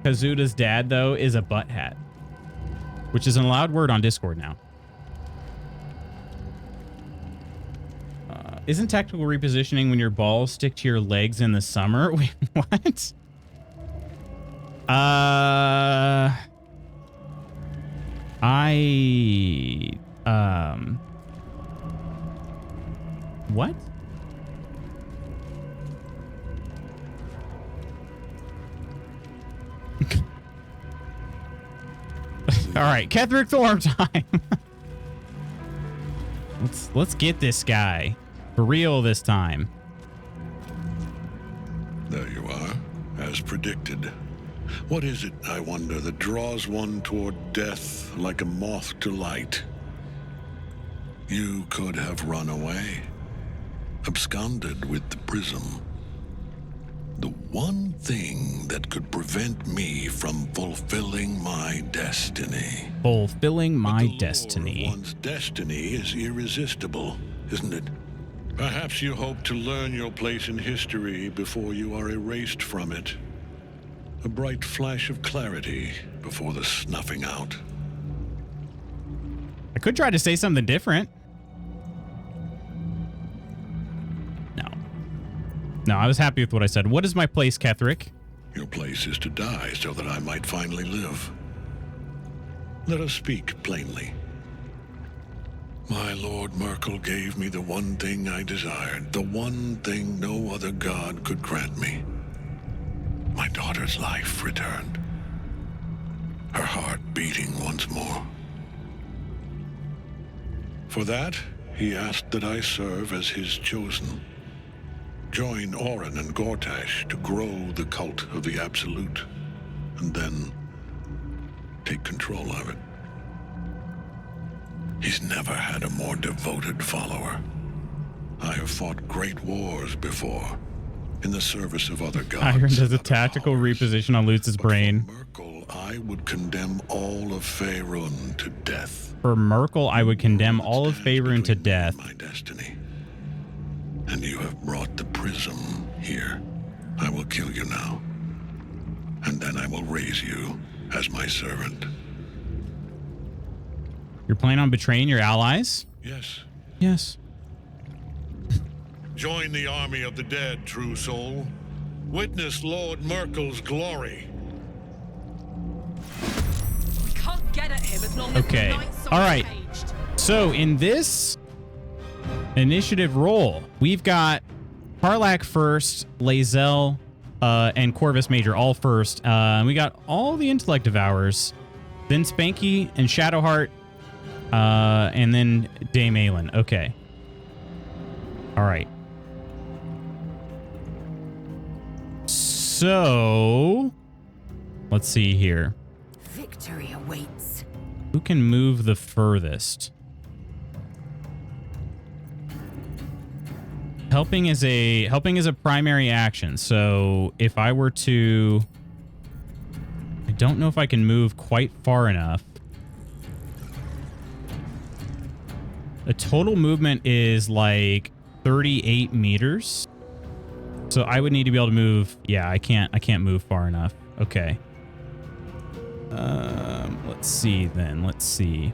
Kazuda's dad, though, is a butthead, which is an allowed word on Discord now. Isn't tactical repositioning when your balls stick to your legs in the summer? Wait, what? What? All right, Ketheric Thorm time. Let's get this guy for real this time. There you are, as predicted. What is it, I wonder, that draws one toward death like a moth to light? You could have run away, absconded with the prism. The one thing that could prevent me from fulfilling my destiny. Fulfilling my But the lure of destiny. one's destiny is irresistible, isn't it? Perhaps you hope to learn your place in history before you are erased from it. A bright flash of clarity before the snuffing out. I could try to say something different. No, I was happy with what I said. What is my place, Ketheric? Your place is to die so that I might finally live. Let us speak plainly. My Lord Merkel gave me the one thing I desired, the one thing no other god could grant me. My daughter's life returned. Her heart beating once more. For that, he asked that I serve as his chosen. Join Orin and Gortash to grow the cult of the Absolute, and then take control of it. He's never had a more devoted follower. I have fought great wars before, in the service of other gods. Iron does a tactical reposition on Lutz's brain. For Merkel, I would condemn all of Faerun to death. For Merkel, I would condemn all of Faerun to death. My destiny. And you have brought the prism here. I will kill you now. And then I will raise you as my servant. You're planning on betraying your allies? Yes. Yes. Join the army of the dead, true soul. Witness Lord Merkel's glory. We can't get at him as long as Okay. the knights are All right. caged. So in this initiative roll, we've got Karlak first, Lae'zel, and Corvus Major all first. We got all the intellect devours, then Spanky and Shadowheart, and then Dame Aelin. Okay. All right. So let's see here. Victory awaits. Who can move the furthest? Helping is a primary action. So if I were to, I don't know if I can move quite far enough. The total movement is like 38 meters. So I would need to be able to move. Yeah, I can't move far enough. Okay. Let's see then. Let's see.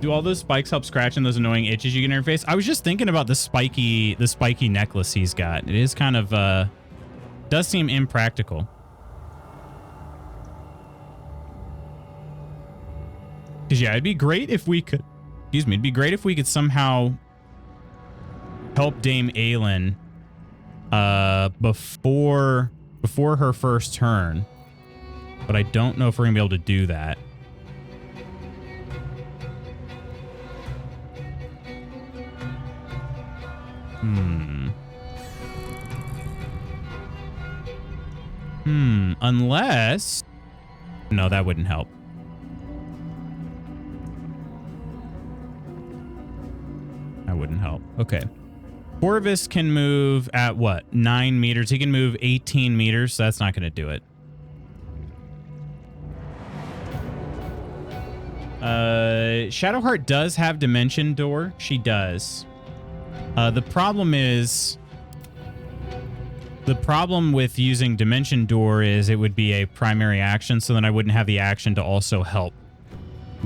Do all those spikes help scratching those annoying itches you get in your face? I was just thinking about the spiky necklace he's got. It is kind of does seem impractical. Cause yeah, it'd be great if we could. Excuse me. It'd be great if we could somehow help Dame Aelin before her first turn. But I don't know if we're gonna be able to do that. Unless... No, that wouldn't help. That wouldn't help. Okay. Corvus can move at what? 9 meters. He can move 18 meters, so that's not going to do it. Shadowheart does have Dimension Door. She does. The problem is... The problem with using Dimension Door is it would be a primary action, so then I wouldn't have the action to also help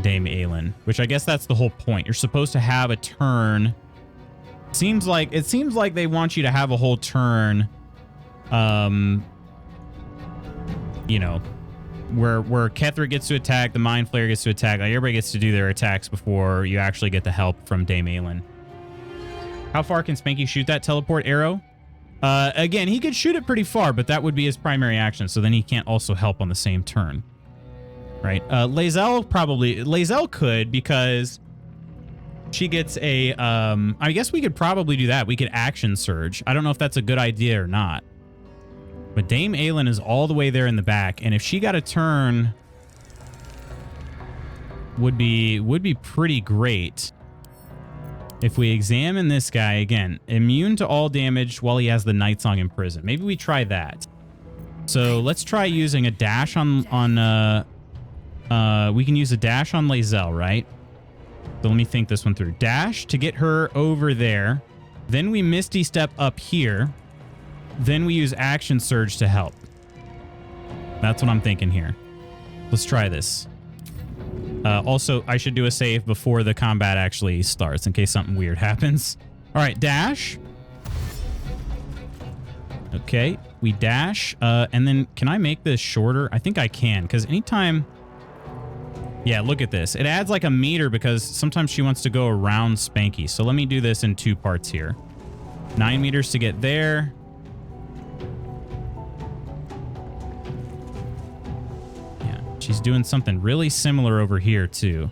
Dame Aelin, which I guess that's the whole point. You're supposed to have a turn. It seems like they want you to have a whole turn, you know, where Ketheric gets to attack, the Mind Flayer gets to attack, like everybody gets to do their attacks before you actually get the help from Dame Aelin. How far can Spanky shoot that teleport arrow? Again, he could shoot it pretty far, but that would be his primary action, so then he can't also help on the same turn. Right? Lae'zel could, because she gets a, I guess we could probably do that. We could action surge. I don't know if that's a good idea or not. But Dame Aelin is all the way there in the back, and if she got a turn, would be pretty great. If we examine this guy again, immune to all damage while he has the Night Song in prison. Maybe we try that. So let's try using a dash on we can use a dash on Lae'zel, right? So let me think this one through. Dash to get her over there. Then we Misty Step up here. Then we use Action Surge to help. That's what I'm thinking here. Let's try this. Also, I should do a save before the combat actually starts in case something weird happens. All right, dash. Okay, we dash. And then can I make this shorter? I think I can, because anytime... Yeah, look at this. It adds like a meter because sometimes she wants to go around Spanky. So let me do this in 2 parts here. 9 meters to get there. Yeah, she's doing something really similar over here too.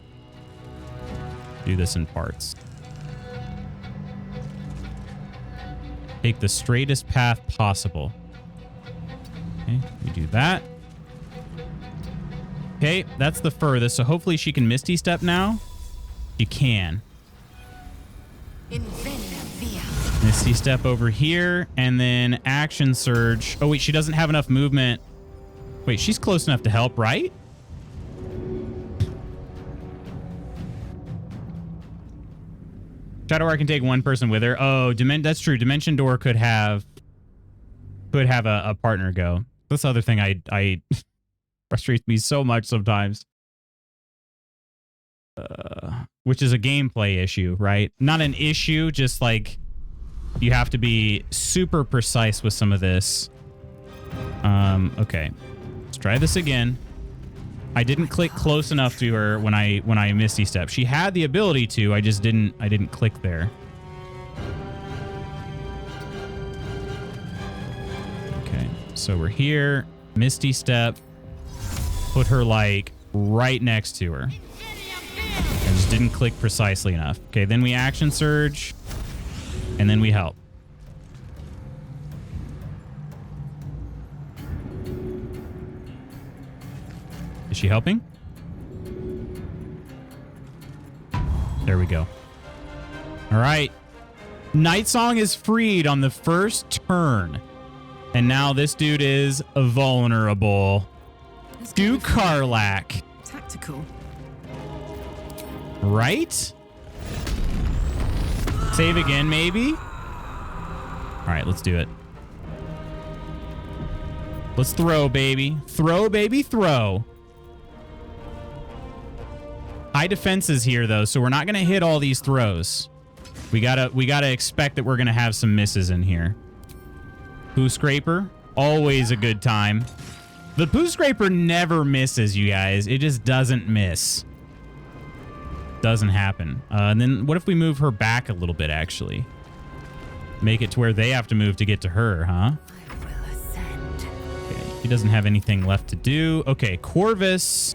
Do this in parts. Take the straightest path possible. Okay, we do that. Okay, that's the furthest, so hopefully she can Misty Step now. She can. Misty Step over here, and then Action Surge. Oh, wait, she doesn't have enough movement. Wait, she's close enough to help, right? Shadow Heart can take one person with her. Oh, that's true. Dimension Door could have a partner go. This other thing I frustrates me so much sometimes. Which is a gameplay issue, right? Not an issue, just like you have to be super precise with some of this. Okay. Let's try this again. I didn't click close enough to her when I Misty Step. She had the ability to, I didn't click there. Okay. So we're here, Misty Step. Put her like right next to her. I just didn't click precisely enough. Okay, then we Action Surge, and then we help. Is she helping? There we go. All right. Night Song is freed on the first turn. And now this dude is vulnerable. Do Karlach. Tactical. Right? Save again, maybe? All right, let's do it. Let's throw, baby. Throw, baby, throw. High defenses here, though, so we're not going to hit all these throws. We gotta expect that we're going to have some misses in here. Poo Scraper, always a good time. The Poo Scraper never misses, you guys. It just doesn't miss. Doesn't happen. And then what if we move her back a little bit, actually? Make it to where they have to move to get to her, huh? I will ascend. Okay, he doesn't have anything left to do. Okay, Corvus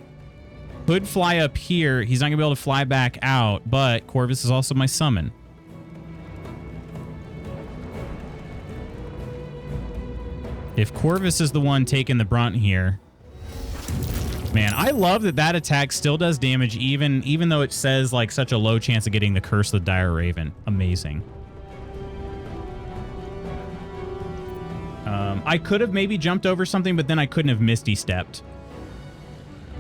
could fly up here. He's not going to be able to fly back out, but Corvus is also my summon. If Corvus is the one taking the brunt here... Man, I love that that attack still does damage even though it says like such a low chance of getting the Curse of the Dire Raven. Amazing. I could have maybe jumped over something, but then I couldn't have Misty Stepped.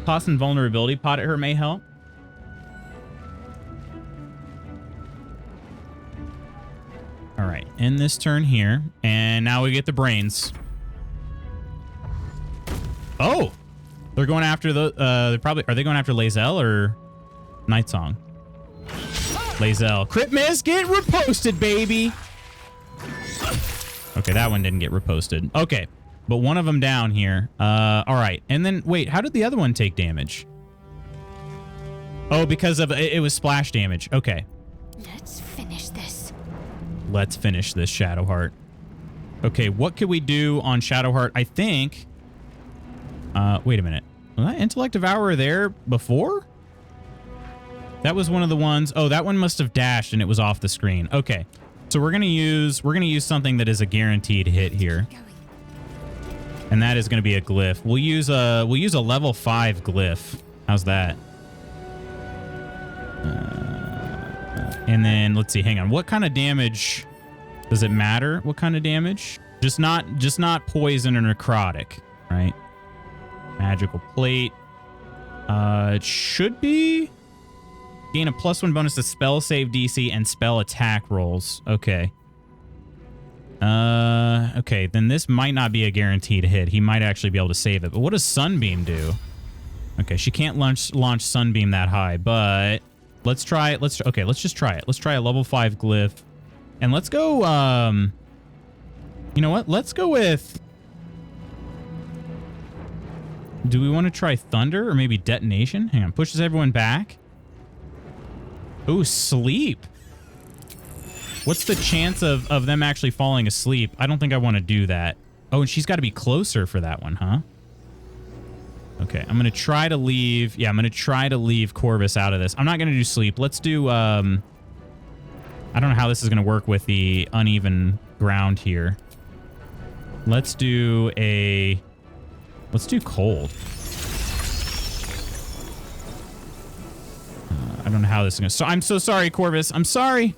Toss and Vulnerability Pot at her may help. All right, end this turn here, and now we get the brains. Oh! They're going after the, are they going after Lae'zel or Night Song? Lae'zel. Crit miss, get reposted, baby. Okay, that one didn't get reposted. Okay, but one of them down here. All right, and then, wait, how did the other one take damage? Oh, because of, it was splash damage. Okay. Let's finish this. Let's finish this, Shadowheart. Okay, what could we do on Shadowheart? I think... wait a minute. Was that Intellect Devourer there before? That was one of the ones. Oh, that one must have dashed and it was off the screen. Okay. So we're gonna use something that is a guaranteed hit here. And that is gonna be a glyph. We'll use a level 5 glyph. How's that? And then let's see, hang on. What kind of damage does it matter? What kind of damage? Just not poison or necrotic, right? Magical plate. It should be Gain a +1 bonus to spell save DC and spell attack rolls. Okay. Okay, then this might not be a guaranteed hit. He might actually be able to save it. But what does Sunbeam do? Okay, she can't launch Sunbeam that high, but let's try it. Let's just try it. Let's try a level 5 glyph. And let's go, you know what? Let's go with... Do we want to try Thunder or maybe Detonation? Hang on, pushes everyone back. Ooh, Sleep. What's the chance of them actually falling asleep? I don't think I want to do that. Oh, and she's got to be closer for that one, huh? Okay, I'm going to try to leave... Yeah, I'm going to try to leave Corvus out of this. I'm not going to do Sleep. Let's do... I don't know how this is going to work with the uneven ground here. Let's do a... Let's do Cold. I don't know how this is going to... So I'm so sorry, Corvus. I'm sorry.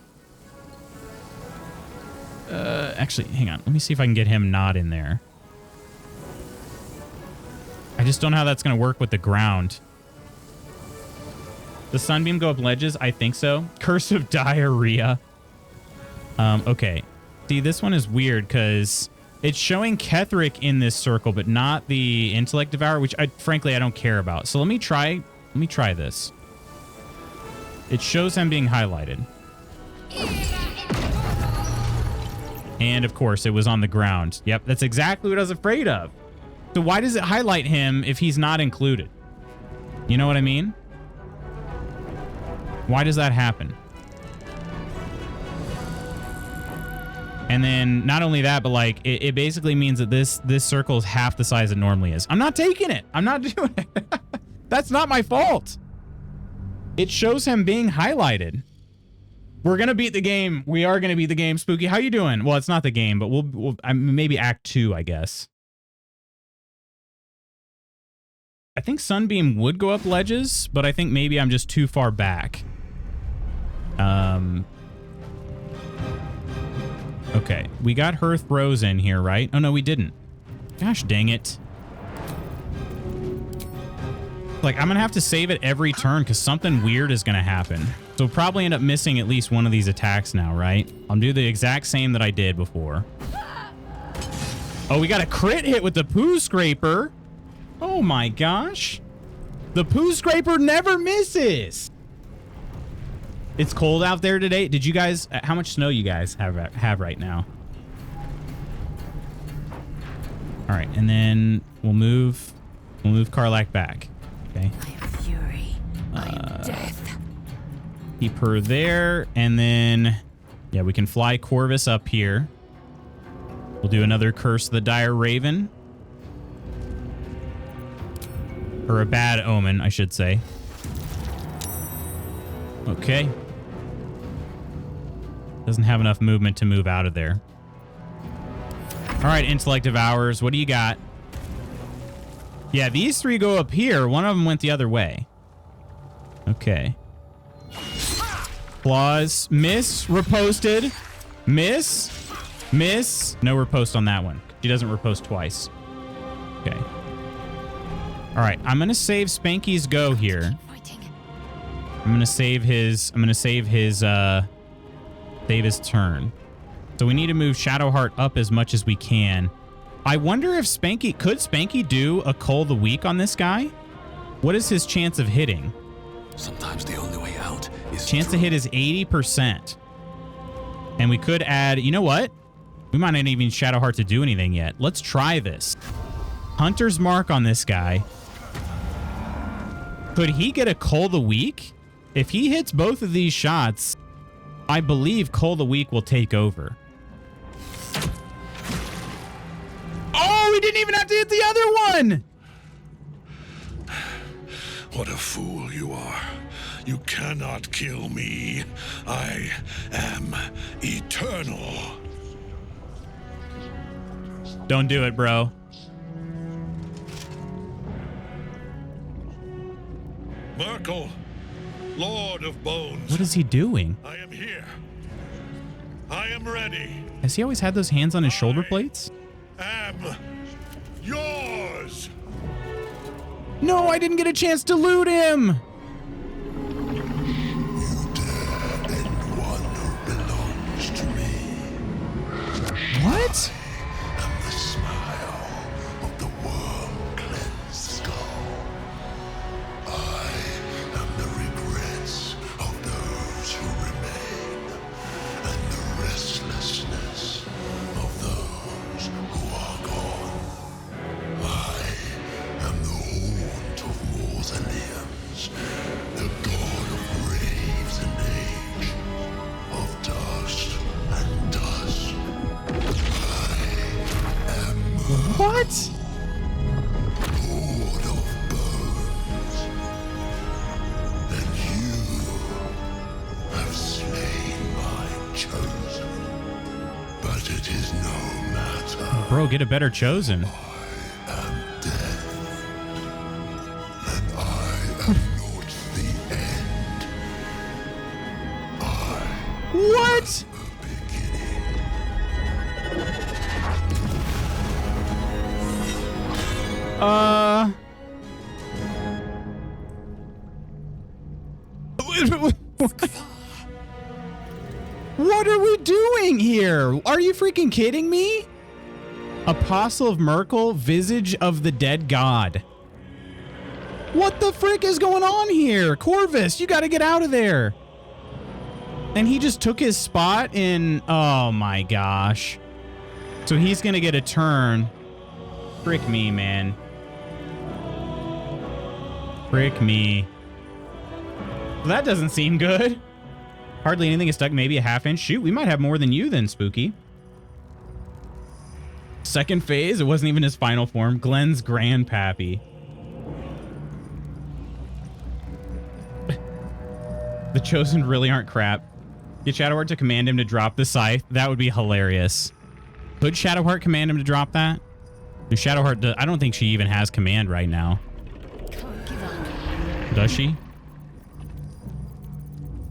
Actually, hang on. Let me see if I can get him not in there. I just don't know how that's going to work with the ground. Does Sunbeam go up ledges? I think so. Curse of Diarrhea. Okay. See, this one is weird because it's showing Ketheric in this circle, but not the Intellect Devourer, which frankly I don't care about. So let me try this. It shows him being highlighted. And of course, it was on the ground. Yep, that's exactly what I was afraid of. So why does it highlight him if he's not included? You know what I mean? Why does that happen? And then not only that, but like it basically means that this circle is half the size it normally is. I'm not taking it. I'm not doing it. That's not my fault. It shows him being highlighted. We're going to beat the game. We are going to beat the game. Spooky, how you doing? Well, it's not the game, but we'll maybe Act 2, I guess. I think Sunbeam would go up ledges, but I think maybe I'm just too far back. Okay, we got her throws in here, right? Oh, no, we didn't. Gosh dang it. Like, I'm going to have to save it every turn because something weird is going to happen. So we'll probably end up missing at least one of these attacks now, right? I'll do the exact same that I did before. Oh, we got a crit hit with the Poo Scraper. Oh my gosh. The Poo Scraper never misses. It's cold out there today. Did you guys... How much snow you guys have right now? All right, and then we'll move Karlach back. Okay. I am fury. I am death. Keep her there, and then... Yeah, we can fly Corvus up here. We'll do another Curse of the Dire Raven. Or a Bad Omen, I should say. Okay. Doesn't have enough movement to move out of there. All right, Intellect Devourers, what do you got? Yeah, these three go up here. One of them went the other way. Okay. Claws. Miss. Reposted. Miss. Miss. No repost on that one. She doesn't repost twice. Okay. All right, I'm gonna save Spanky's go here. I'm gonna save his turn. So we need to move Shadowheart up as much as we can. I wonder if could Spanky do a Cull the Weak on this guy? What is his chance of hitting? Sometimes the only way out is chance to hit is 80%. And we could add, you know what? We might not even Shadowheart to do anything yet. Let's try this. Hunter's Mark on this guy. Could he get a Cull the Weak? If he hits both of these shots, I believe Cull the Weak will take over. Oh, he didn't even have to hit the other one! What a fool you are. You cannot kill me. I am eternal. Don't do it, bro. Merkel, Lord of Bones. What is he doing? I am here. I am ready. Has he always had those hands on his shoulder plates? Am yours. No, I didn't get a chance to loot him. What? Horde of bones. And you have slain my chosen. But it is no matter. Bro, get a better chosen. I am death. And I am not the end. What? The beginning. What are we doing here? Are you freaking kidding me? Apostle of Merkel, visage of the dead god. What the frick is going on here? Corvus, you got to get out of there. And he just took his spot in... Oh my gosh. So he's going to get a turn. Frick me, man. Frick me. That doesn't seem good. Hardly anything is stuck, maybe a half inch. Shoot, we might have more than you then, Spooky. Second phase, it wasn't even his final form. Glenn's grandpappy. The Chosen really aren't crap. Get Shadowheart to command him to drop the scythe. That would be hilarious. Could Shadowheart command him to drop that? Shadowheart, I don't think she even has command right now. Does she?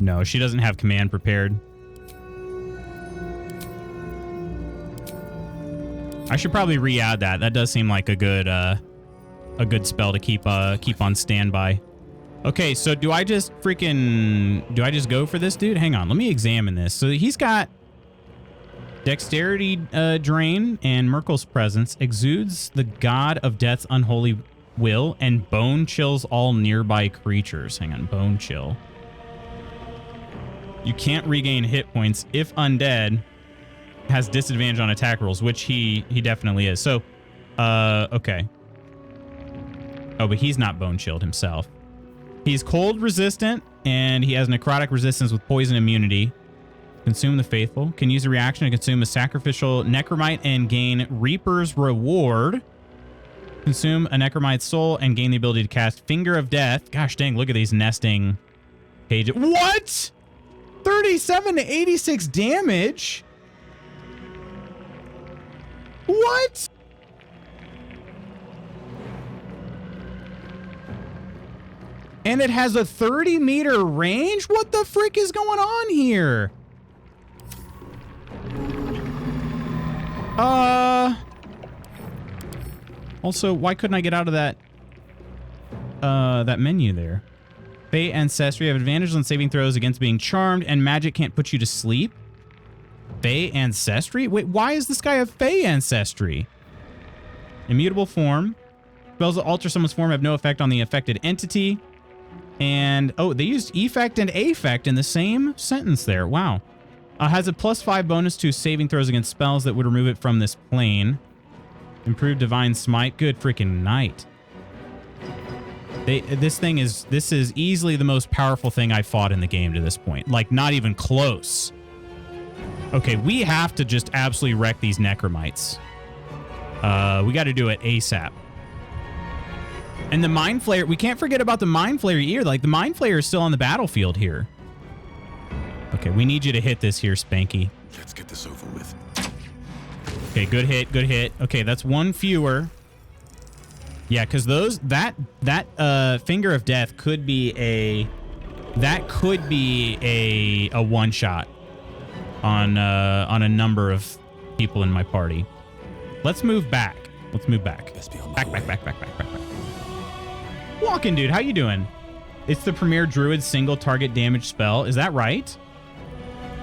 No, she doesn't have command prepared. I should probably re-add that. That does seem like a good spell to keep on standby. Okay, so do I just go for this dude? Hang on, let me examine this. So he's got dexterity drain, and Merkel's presence exudes the god of death's unholy will, and bone chills all nearby creatures. Hang on, bone chill. You can't regain hit points if undead. Has disadvantage on attack rolls, which he definitely is. So, okay. Oh, but he's not bone chilled himself. He's cold resistant, and he has necrotic resistance with poison immunity. Consume the Faithful. Can use a reaction to consume a sacrificial necromite and gain Reaper's Reward. Consume a necromite's soul and gain the ability to cast Finger of Death. Gosh dang, look at these nesting pages. What? 37 to 86 damage? What? And it has a 30-meter range? What the frick is going on here? Also, why couldn't I get out of that menu there? Fey Ancestry have advantage on saving throws against being charmed, and magic can't put you to sleep. Fey Ancestry? Wait, why is this guy a Fey Ancestry? Immutable form. Spells that alter someone's form have no effect on the affected entity. And, oh, they used effect and affect in the same sentence there. Wow. Has a +5 bonus to saving throws against spells that would remove it from this plane. Improved Divine Smite. Good freaking night. This is easily the most powerful thing I fought in the game to this point. Like, not even close. Okay, we have to just absolutely wreck these necromites. We got to do it ASAP. And the Mind Flayer, we can't forget about the Mind Flayer either. Like, the Mind Flayer is still on the battlefield here. Okay, we need you to hit this here, Spanky. Let's get this over with. Okay, good hit, good hit. Okay, that's one fewer. Yeah, because that Finger of Death could be a one shot on a number of people in my party. Let's move back. Let's move back. Back. Walking dude, how you doing? It's the premier druid single target damage spell. Is that right?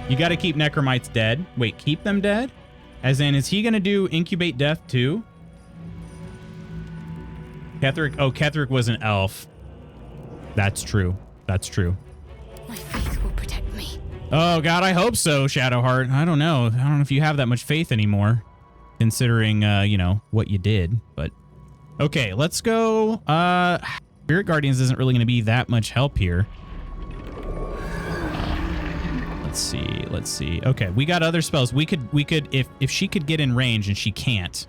You got to keep necromites dead. Wait, keep them dead? As in, is he going to do incubate death too? Ketheric. Oh, Ketheric was an elf. That's true. That's true. My faith will protect me. Oh God, I hope so, Shadowheart. I don't know. I don't know if you have that much faith anymore, considering you know what you did. But okay, let's go. Spirit Guardians isn't really going to be that much help here. Let's see. Okay, we got other spells. We could if she could get in range and she can't.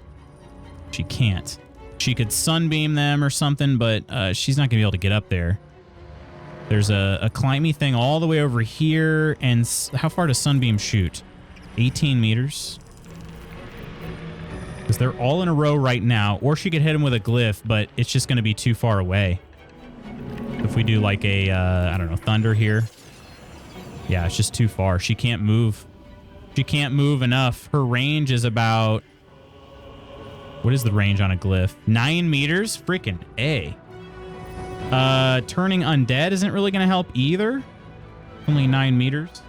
She can't. She could sunbeam them or something, but she's not going to be able to get up there. There's a climby thing all the way over here. And how far does sunbeam shoot? 18 meters. Because they're all in a row right now. Or she could hit them with a glyph, but it's just going to be too far away. If we do like a, I don't know, thunder here. Yeah, it's just too far. She can't move. She can't move enough. Her range is about... What is the range on a glyph? 9 meters? Freaking A. Turning undead isn't really going to help either. Only 9 meters.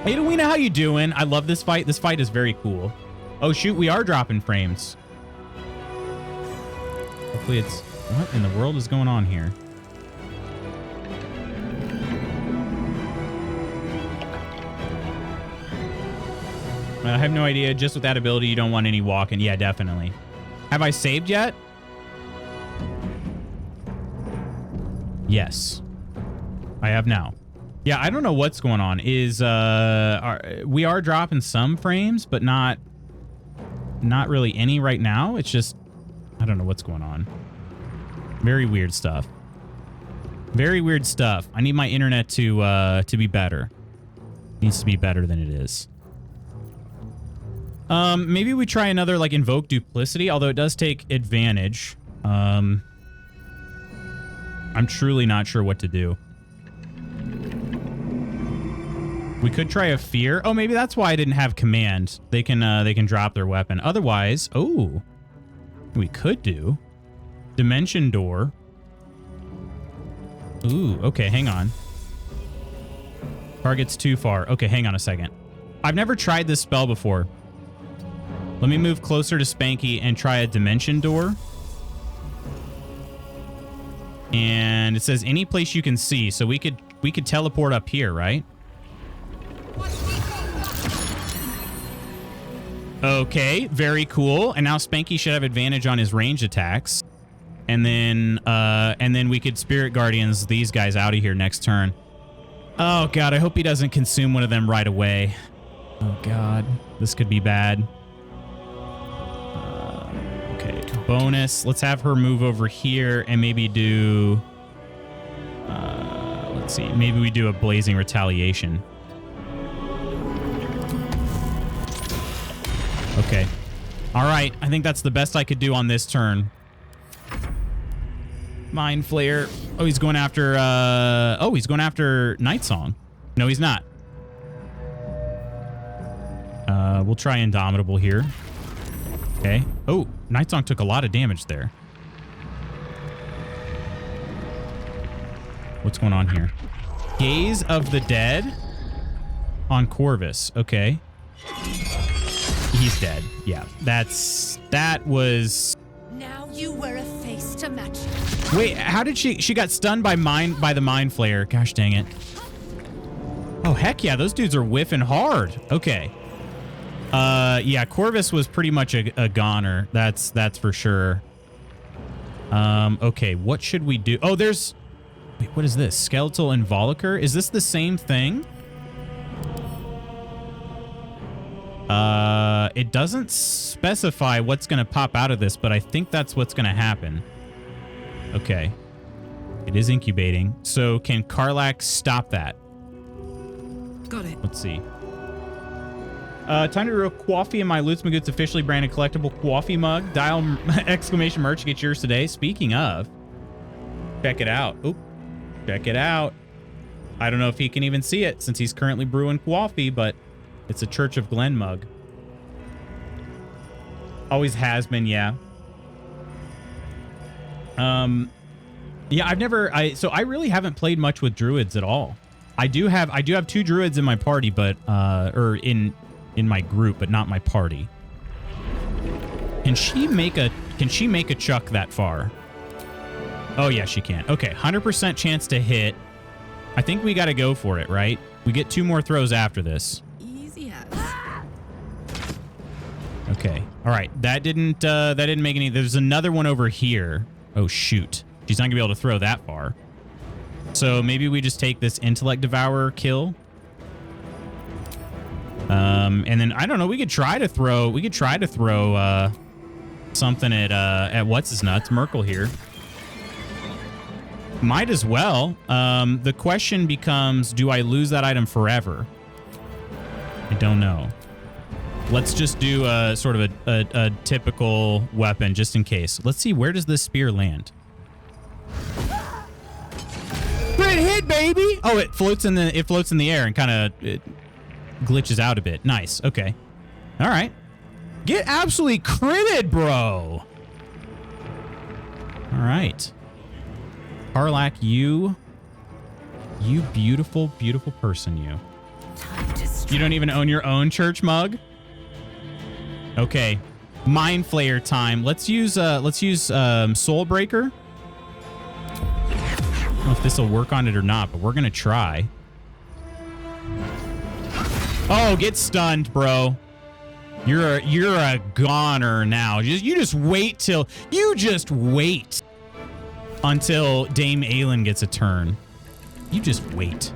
Hey, Edwina, how you doing? I love this fight. This fight is very cool. Oh, shoot. We are dropping frames. Hopefully it's... What in the world is going on here? I have no idea. Just with that ability, you don't want any walking. Yeah, definitely. Have I saved yet? Yes. I have now. Yeah, I don't know what's going on. We are dropping some frames, but not really any right now. It's just, I don't know what's going on. Very weird stuff. Very weird stuff. I need my internet to be better. It needs to be better than it is. Maybe we try another, like, invoke duplicity, although it does take advantage. I'm truly not sure what to do. We could try a fear. Oh, maybe that's why I didn't have command. They can drop their weapon. Otherwise, oh, we could do dimension door. Ooh, okay, hang on. Target's too far. Okay, hang on a second. I've never tried this spell before. Let me move closer to Spanky and try a dimension door. And it says any place you can see, so we could teleport up here, right? Okay, very cool. And now Spanky should have advantage on his ranged attacks. And then we could Spirit Guardians these guys out of here next turn. Oh god, I hope he doesn't consume one of them right away. Oh god, this could be bad. Okay, bonus. Let's have her move over here and maybe do... let's see, maybe we do a Blazing Retaliation. Okay. All right, I think that's the best I could do on this turn. Mind Flayer. Oh, he's going after... he's going after Night Song. No, he's not. We'll try Indomitable here. Okay. Oh, Night Song took a lot of damage there. What's going on here? Gaze of the Dead on Corvus. Okay. He's dead. Yeah, that was... Now you wear a face to match. Wait, how did she got stunned by the Mind Flayer? Gosh dang it. Oh, heck yeah, those dudes are whiffing hard. Okay. Yeah, Corvus was pretty much a goner. That's for sure. Okay, what should we do? Oh, there's... Wait, what is this? Skeletal Involucre? Is this the same thing? It doesn't specify what's going to pop out of this, but I think that's what's going to happen. Okay. It is incubating. So can Karlach stop that? Got it. Let's see. Time to real coffee in my Lutz Magoots officially branded collectible coffee mug. Dial exclamation merch to get yours today. Speaking of, check it out. Oop. Check it out. I don't know if he can even see it since he's currently brewing coffee, but it's a Church of Glen mug. Always has been, yeah. Yeah, so I really haven't played much with druids at all. I do have 2 druids in my party, but or in my group, but not my party. Can she make a chuck that far? Oh yeah, she can. Okay, 100% chance to hit. I think we got to go for it, right? We get 2 more throws after this. Easy as. Okay. All right. That didn't make any. There's another one over here. Oh shoot. She's not gonna be able to throw that far. So maybe we just take this Intellect Devourer kill. And then I don't know. We could try to throw something at what's his nuts, Merkel here. Might as well. The question becomes, do I lose that item forever? I don't know. Let's just do sort of a typical weapon just in case. Let's see, where does this spear land? Crit hit, baby! Oh, it floats in the air and kind of glitches out a bit. Nice. Okay. All right. Get absolutely critted, bro. All right. Karlach, you beautiful, beautiful person, you. You don't even own your own church mug? Okay. Mind Flayer time. Let's use Soul Breaker. I don't know if this will work on it or not, but we're gonna try. Oh, get stunned, bro. You're a goner now. You just wait until Dame Aelin gets a turn. You just wait.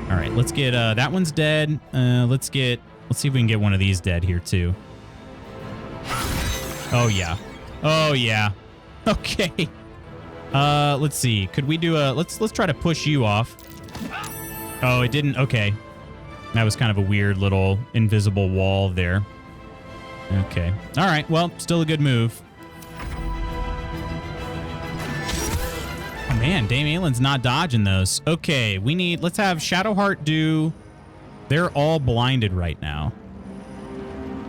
All right, let's get that one's dead. Let's see if we can get one of these dead here too. Oh yeah. Oh yeah. Okay. Let's see. Could we do let's try to push you off. Oh, it didn't. Okay. That was kind of a weird little invisible wall there. Okay. All right. Well, still a good move. Oh man, Dame Aelin's not dodging those. Okay, let's have Shadowheart do. They're all blinded right now.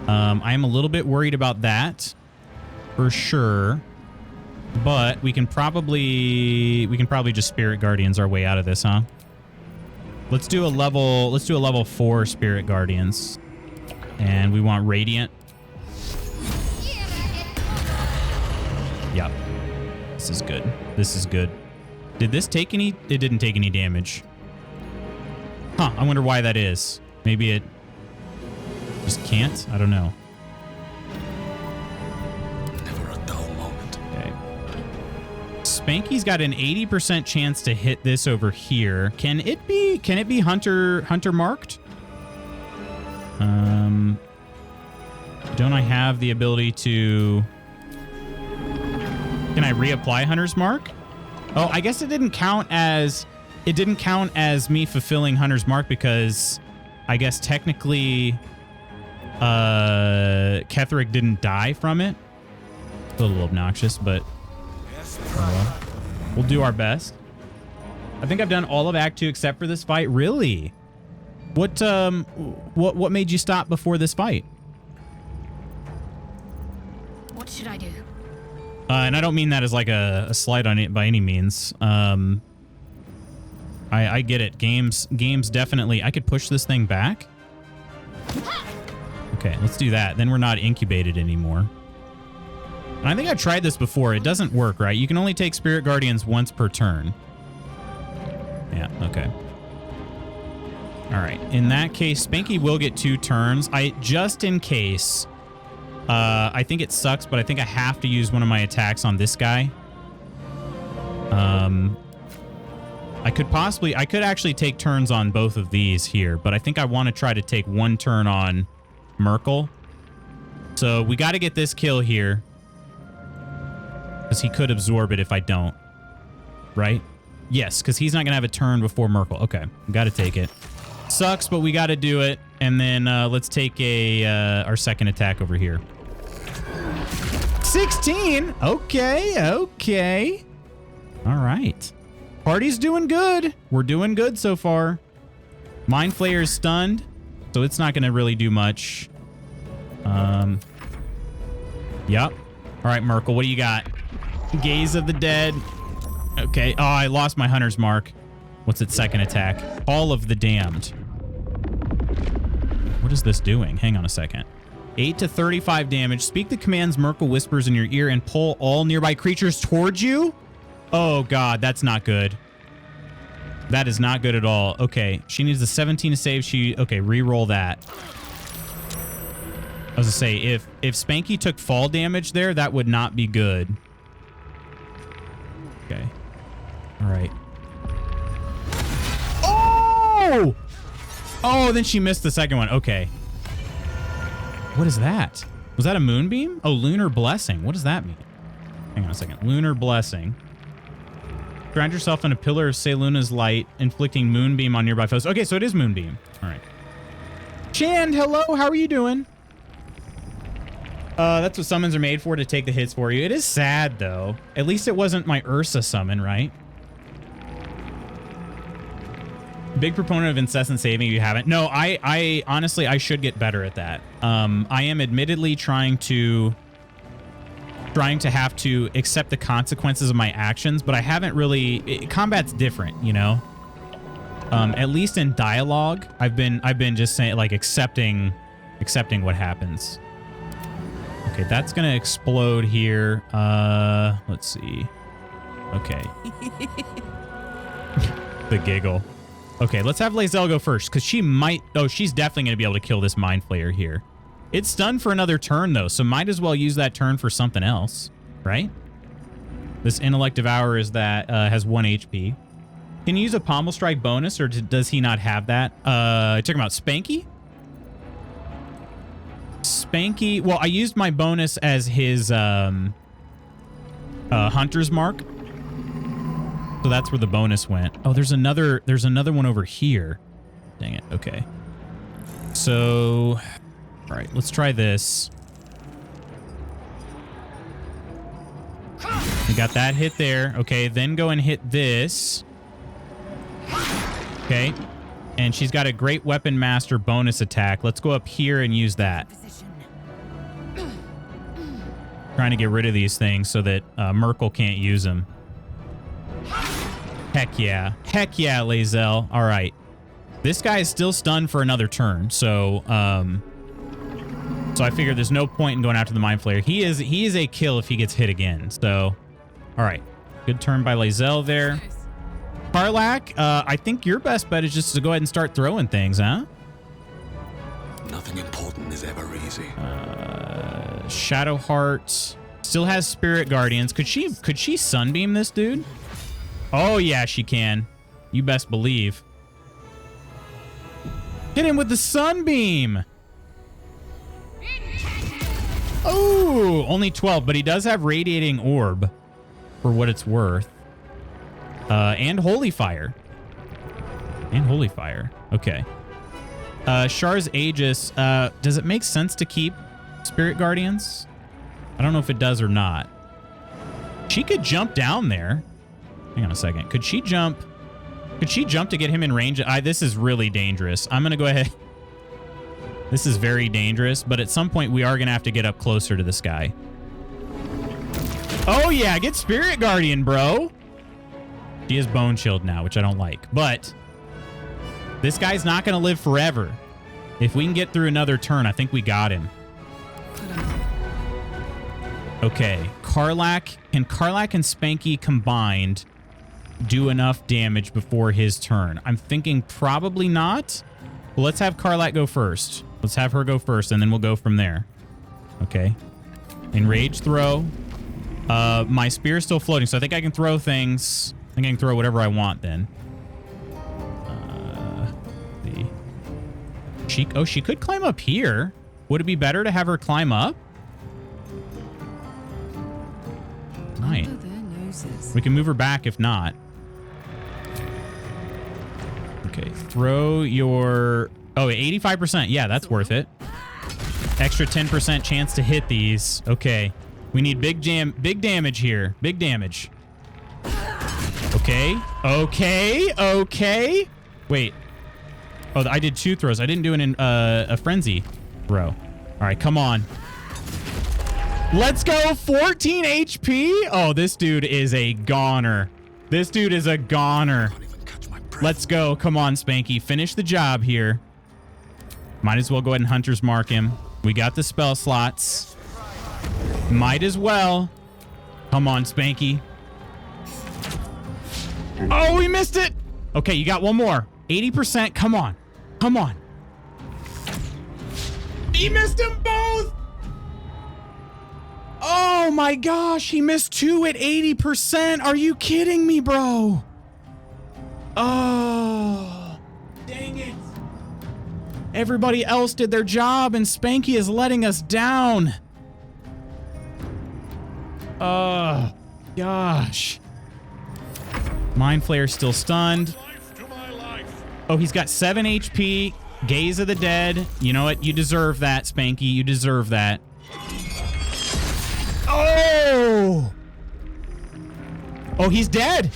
I am a little bit worried about that for sure. But we can probably just Spirit Guardians our way out of this, huh? Let's do a level 4 Spirit Guardians. And we want Radiant. Yep. This is good. This is good. Did this take any? It didn't take any damage. Huh, I wonder why that is. Maybe it just can't? I don't know. Never a dull moment. Okay. Spanky's got an 80% chance to hit this over here. Can it be Hunter marked? Don't I have the ability to... Can I reapply Hunter's Mark? Oh, I guess it didn't count as me fulfilling Hunter's Mark because I guess technically Ketheric didn't die from it. It's a little obnoxious, but we'll do our best. I think I've done all of Act 2 except for this fight. Really? What made you stop before this fight? What should I do? And I don't mean that as like a slight on it by any means. I get it. Games definitely. I could push this thing back. Okay, let's do that. Then we're not incubated anymore. And I think I tried this before. It doesn't work, right? You can only take Spirit Guardians once per turn. Yeah, okay. All right. In that case, Spanky will get 2 turns. Just in case... I think it sucks, but I think I have to use one of my attacks on this guy. I could actually take turns on both of these here, but I think I want to try to take 1 turn on Merkel. So we got to get this kill here. Because he could absorb it if I don't. Right? Yes, because he's not going to have a turn before Merkel. Okay, got to take it. Sucks, but we got to do it. And then let's take our second attack over here. 16. Okay. All right. Party's doing good. We're doing good so far. Mind Flayer is stunned, so it's not going to really do much. Yep. All right, Merkel, what do you got? Gaze of the Dead. Okay. Oh, I lost my Hunter's Mark. What's its second attack? All of the Damned. What is this doing? Hang on a second. 8 to 35 damage. Speak the commands Merkel whispers in your ear and pull all nearby creatures towards you? Oh, God. That's not good. That is not good at all. Okay. She needs a 17 to save. Okay, re-roll that. I was going to say, if Spanky took fall damage there, that would not be good. Okay. All right. Oh, then she missed the second one. Okay. What is that? Was that a moonbeam? Oh, lunar blessing. What does that mean? Hang on a second. Lunar blessing. Ground yourself in a pillar of Seluna's light, inflicting moonbeam on nearby foes. Okay, so it is moonbeam. All right. Chand, hello. How are you doing? That's what summons are made for, to take the hits for you. It is sad, though. At least it wasn't my Ursa summon, right? Big proponent of incessant saving if you haven't. No, I honestly, I should get better at that. I am admittedly trying to have to accept the consequences of my actions, but I haven't really. Combat's different, you know. At least in dialogue, I've been just saying, like, accepting what happens. Okay, that's gonna explode here. Let's see. Okay. The giggle. Okay, let's have Lae'zel go first, because she might... Oh, she's definitely going to be able to kill this Mind Flayer here. It's stunned for another turn, though, so might as well use that turn for something else, right? This Intellect Devour is that has 1 HP. Can you use a Pommel Strike bonus, or does he not have that? Talking about Spanky? Spanky... Well, I used my bonus as his Hunter's Mark. So that's where the bonus went. Oh, there's another one over here. Dang it. Okay. So, all right, let's try this. We got that hit there. Okay, then go and hit this. Okay. And she's got a Great Weapon Master bonus attack. Let's go up here and use that. Trying to get rid of these things so that Merkel can't use them. Heck yeah. Heck yeah, Lae'zel. All right. This guy is still stunned for another turn, so I figured there's no point in going after the Mind Flayer. He is a kill if he gets hit again. So, all right. Good turn by Lae'zel there. Karlach, I think your best bet is just to go ahead and start throwing things, huh? Nothing important is ever easy. Shadowheart still has Spirit Guardians. Could she Sunbeam this dude? Oh, yeah, she can. You best believe. Hit him with the Sunbeam. Oh, only 12, but he does have Radiating Orb for what it's worth. And Holy Fire. And Holy Fire. Okay. Shar's Aegis. Does it make sense to keep Spirit Guardians? I don't know if it does or not. She could jump down there. Hang on a second. Could she jump? Could she jump to get him in range? This is really dangerous. I'm going to go ahead. This is very dangerous, but at some point we are going to have to get up closer to this guy. Oh, yeah. Get Spirit Guardian, bro. She is Bone Shield now, which I don't like. But this guy's not going to live forever. If we can get through another turn, I think we got him. Okay. Karlach. Can Karlach and Spanky combined do enough damage before his turn? I'm thinking probably not. Well, let's have Karlach go first. Let's have her go first, and then we'll go from there. Okay. Enrage throw. My spear is still floating, so I think I can throw things. I think I can throw whatever I want then. She could climb up here. Would it be better to have her climb up? Right. We can move her back if not. Okay, throw your... Oh, 85%. Yeah, that's worth it. Extra 10% chance to hit these. Okay. We need big damage here. Big damage. Okay. Okay. Wait. Oh, I did 2 throws. I didn't do a frenzy throw. All right, come on. Let's go. 14 HP. Oh, this dude is a goner. This dude is a goner. Let's go. Come on, Spanky. Finish the job here. Might as well go ahead and Hunter's Mark him. We got the spell slots. Might as well. Come on, Spanky. Oh, we missed it. Okay, you got one more. 80%. Come on. Come on. He missed them both. Oh my gosh, he missed 2 at 80%. Are you kidding me, bro? Oh, dang it. Everybody else did their job and Spanky is letting us down. Oh, gosh. Mind Flayer still stunned. Oh, he's got 7 HP. Gaze of the Dead. You know what? You deserve that, Spanky. You deserve that. Oh! Oh, he's dead.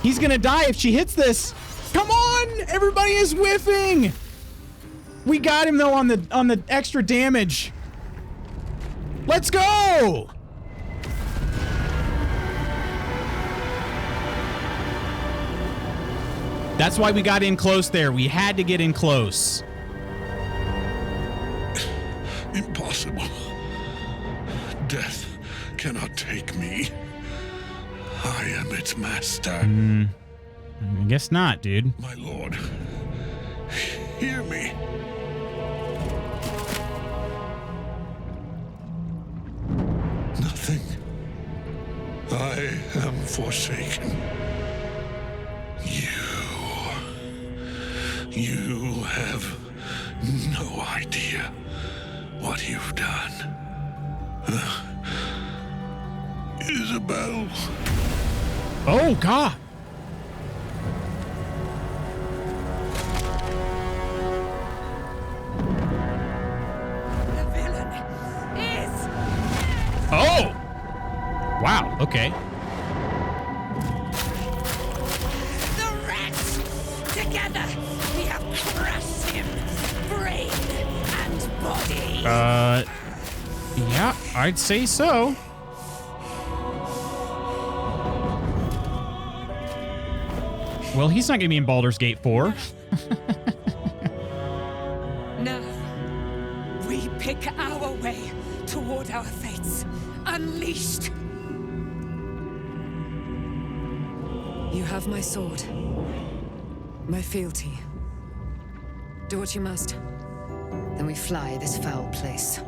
He's gonna die if she hits this. Come on! Everybody is whiffing. We got him though on the extra damage. Let's go! That's why we got in close there. We had to get in close. Impossible. Death cannot take me. I am its master. I guess not, dude. My lord, hear me. Nothing. I am forsaken. You have no idea what you've done. Isabel. Oh, God. The villain is... Oh! Wow, okay. the rats! Together, we have crushed him, brain and body. Yeah, I'd say so. Well, he's not gonna be in Baldur's Gate 4. Now, we pick our way toward our fates, unleashed. You have my sword, my fealty. Do what you must. Then we fly this foul place.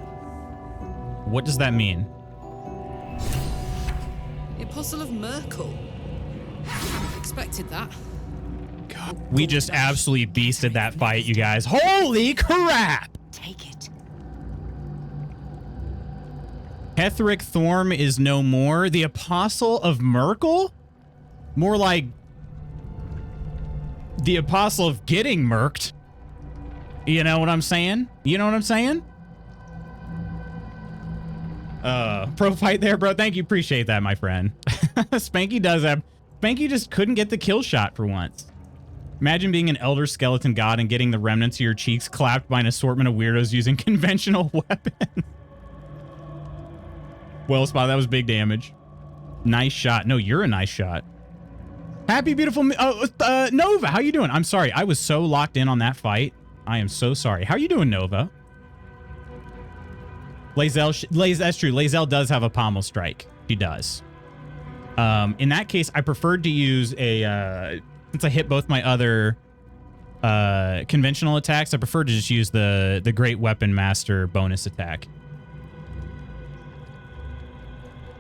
What does that mean? The Apostle of Merkel. Expected that. God, we just absolutely beasted that fight, you guys. Holy crap! Take it. Ketheric Thorm is no more. The Apostle of Merkel? More like the Apostle of getting murked. You know what I'm saying? You know what I'm saying? Pro fight there, bro. Thank you. Appreciate that, my friend. Spanky does have... Spanky just couldn't get the kill shot for once. Imagine being an elder skeleton god and getting the remnants of your cheeks clapped by an assortment of weirdos using conventional weapons. Well spotted. That was big damage. Nice shot. No, you're a nice shot. Happy, beautiful... Nova, how you doing? I'm sorry. I was so locked in on that fight. I am so sorry. How you doing, Nova? Lazel, that's true. Lazel does have a pommel strike. She does. In that case, I preferred to use a... since I hit both my other conventional attacks, I prefer to just use the Great Weapon Master bonus attack.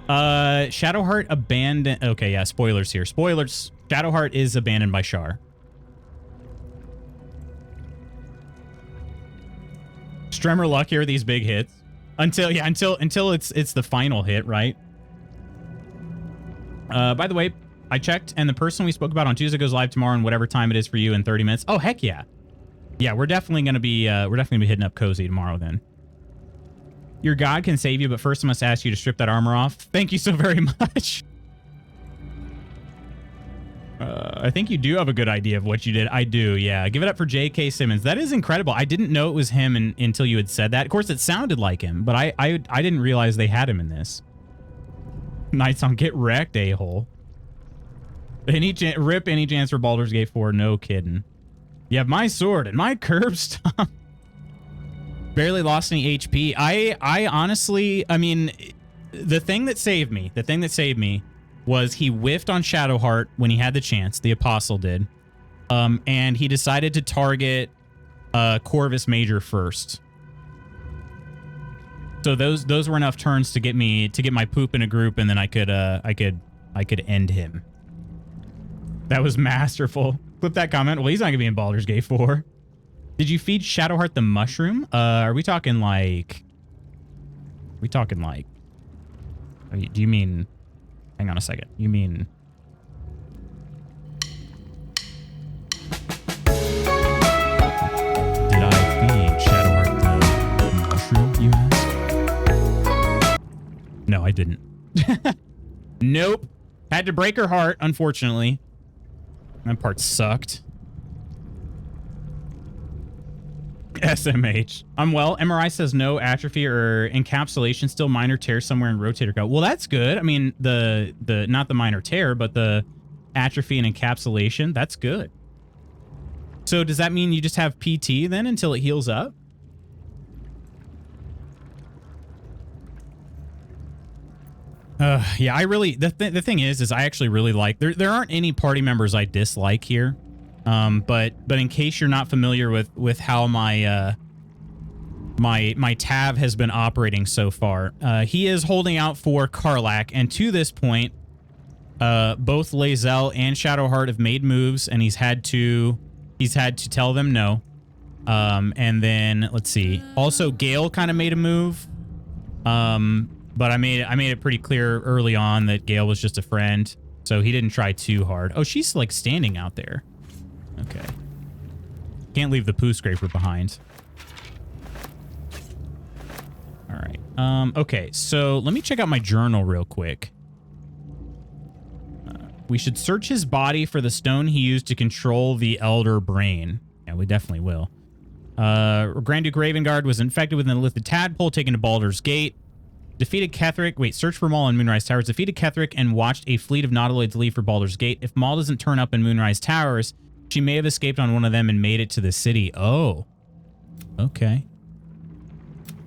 Shadowheart abandoned... Okay, yeah, spoilers here. Spoilers. Shadowheart is abandoned by Shar. Stremmer luck here, these big hits. Until it's the final hit, right? By the way, I checked, and the person we spoke about on Tuesday goes live tomorrow, and whatever time it is for you in 30 minutes. Oh, heck yeah. Yeah, we're definitely gonna be hitting up Cozy tomorrow then. Your god can save you, but first I must ask you to strip that armor off. Thank you so very much. I think you do have a good idea of what you did. I do, yeah. Give it up for J.K. Simmons. That is incredible. I didn't know it was him until you had said that. Of course, it sounded like him, but I didn't realize they had him in this. Nights on Get Wrecked, a-hole. Rip any chance for Baldur's Gate 4. No kidding. You have my sword and my curb stomp. Barely lost any HP. I honestly, I mean, the thing that saved me was he whiffed on Shadowheart when he had the chance. The Apostle did. And he decided to target Corvus Major first. So those were enough turns to get my poop in a group, and then I could end him. That was masterful. Flip that comment. Well, he's not gonna be in Baldur's Gate 4. Did you feed Shadowheart the mushroom? Are we talking like Do you mean... Hang on a second. You mean... Did I feed Shadowheart the mushroom, you ask? No, I didn't. Nope. Had to break her heart, unfortunately. That part sucked. SMH. I'm well. MRI says no atrophy or encapsulation, still minor tear somewhere in rotator cuff. Well, that's good. I mean, the not the minor tear, but the atrophy and encapsulation, that's good. So does that mean you just have PT then until it heals up? Yeah, I really, the thing is I actually really like, there aren't any party members I dislike here. But in case you're not familiar with how my Tav has been operating so far, he is holding out for Karlach, and to this point, both Lae'zel and Shadowheart have made moves, and he's had to tell them no. And then let's see. Also, Gale kind of made a move. But I made it pretty clear early on that Gale was just a friend, so he didn't try too hard. Oh, she's like standing out there. Okay. Can't leave the poo scraper behind. All right. Okay, so let me check out my journal real quick. We should search his body for the stone he used to control the Elder Brain. Yeah, we definitely will. Grand Duke Ravengard was infected with an Illithid tadpole taken to Baldur's Gate. Defeated Ketheric. Wait, search for Maul in Moonrise Towers. Defeated Ketheric and watched a fleet of Nautiloids leave for Baldur's Gate. If Maul doesn't turn up in Moonrise Towers, she may have escaped on one of them and made it to the city. Oh. Okay.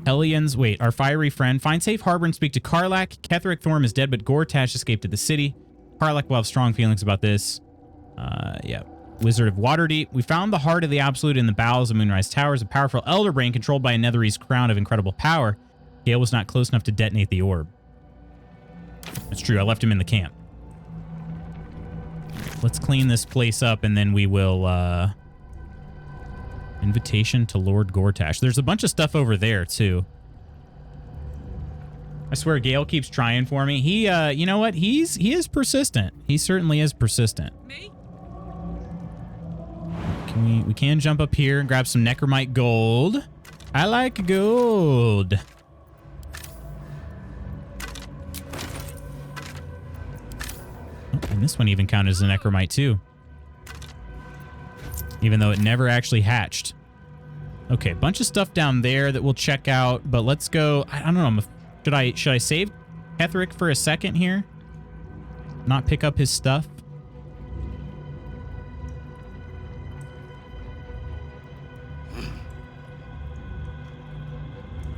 Hellions. Wait, our fiery friend. Find safe harbor and speak to Karlach. Ketheric Thorm is dead, but Gortash escaped to the city. Karlach will have strong feelings about this. Yeah. Wizard of Waterdeep. We found the heart of the Absolute in the bowels of Moonrise Towers, a powerful elder brain controlled by a Netherese crown of incredible power. Gale was not close enough to detonate the orb. That's true. I left him in the camp. Let's clean this place up, and then we will, invitation to Lord Gortash. There's a bunch of stuff over there, too. I swear Gale keeps trying for me. He, you know what? He is persistent. He certainly is persistent. Me? We can jump up here and grab some Necromite gold. I like gold. Oh, and this one even counted as a Necromite too. Even though it never actually hatched. Okay, bunch of stuff down there that we'll check out, but let's go. I don't know. Should I save Ketheric for a second here? Not pick up his stuff?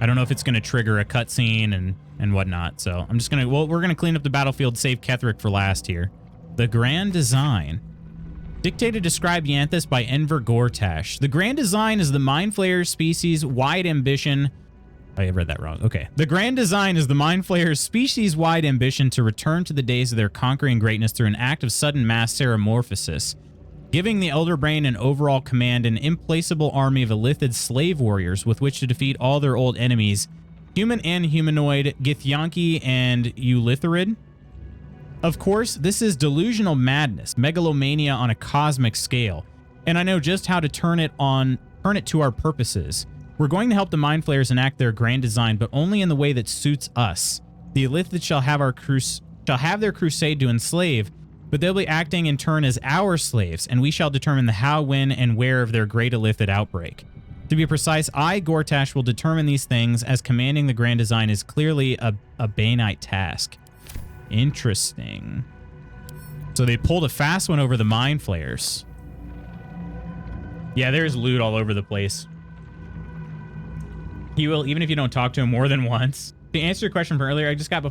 I don't know if it's going to trigger a cutscene and whatnot, so I'm just going to... Well, we're going to clean up the battlefield, save Ketheric for last here. The Grand Design. Dictated described Yanthus by Enver Gortash. The Grand Design is the Mind Flayer's species' wide ambition... I read that wrong. Okay. The Grand Design is the Mind Flayer's species-wide ambition to return to the days of their conquering greatness through an act of sudden mass ceramorphosis, giving the Elder Brain an overall command, an implacable army of Illithid slave warriors with which to defeat all their old enemies, human and humanoid, Githyanki and Ulitharid. Of course, this is delusional madness, megalomania on a cosmic scale, and I know just how to turn it to our purposes. We're going to help the Mind Flayers enact their grand design, but only in the way that suits us. The Illithid shall have their crusade to enslave, but they'll be acting in turn as our slaves, and we shall determine the how, when, and where of their great Illithid outbreak. To be precise, I, Gortash, will determine these things, as commanding the grand design is clearly a Banite task. Interesting. So they pulled a fast one over the Mind Flayers. Yeah, there's loot all over the place. He will, even if you don't talk to him more than once. To answer your question from earlier, I just got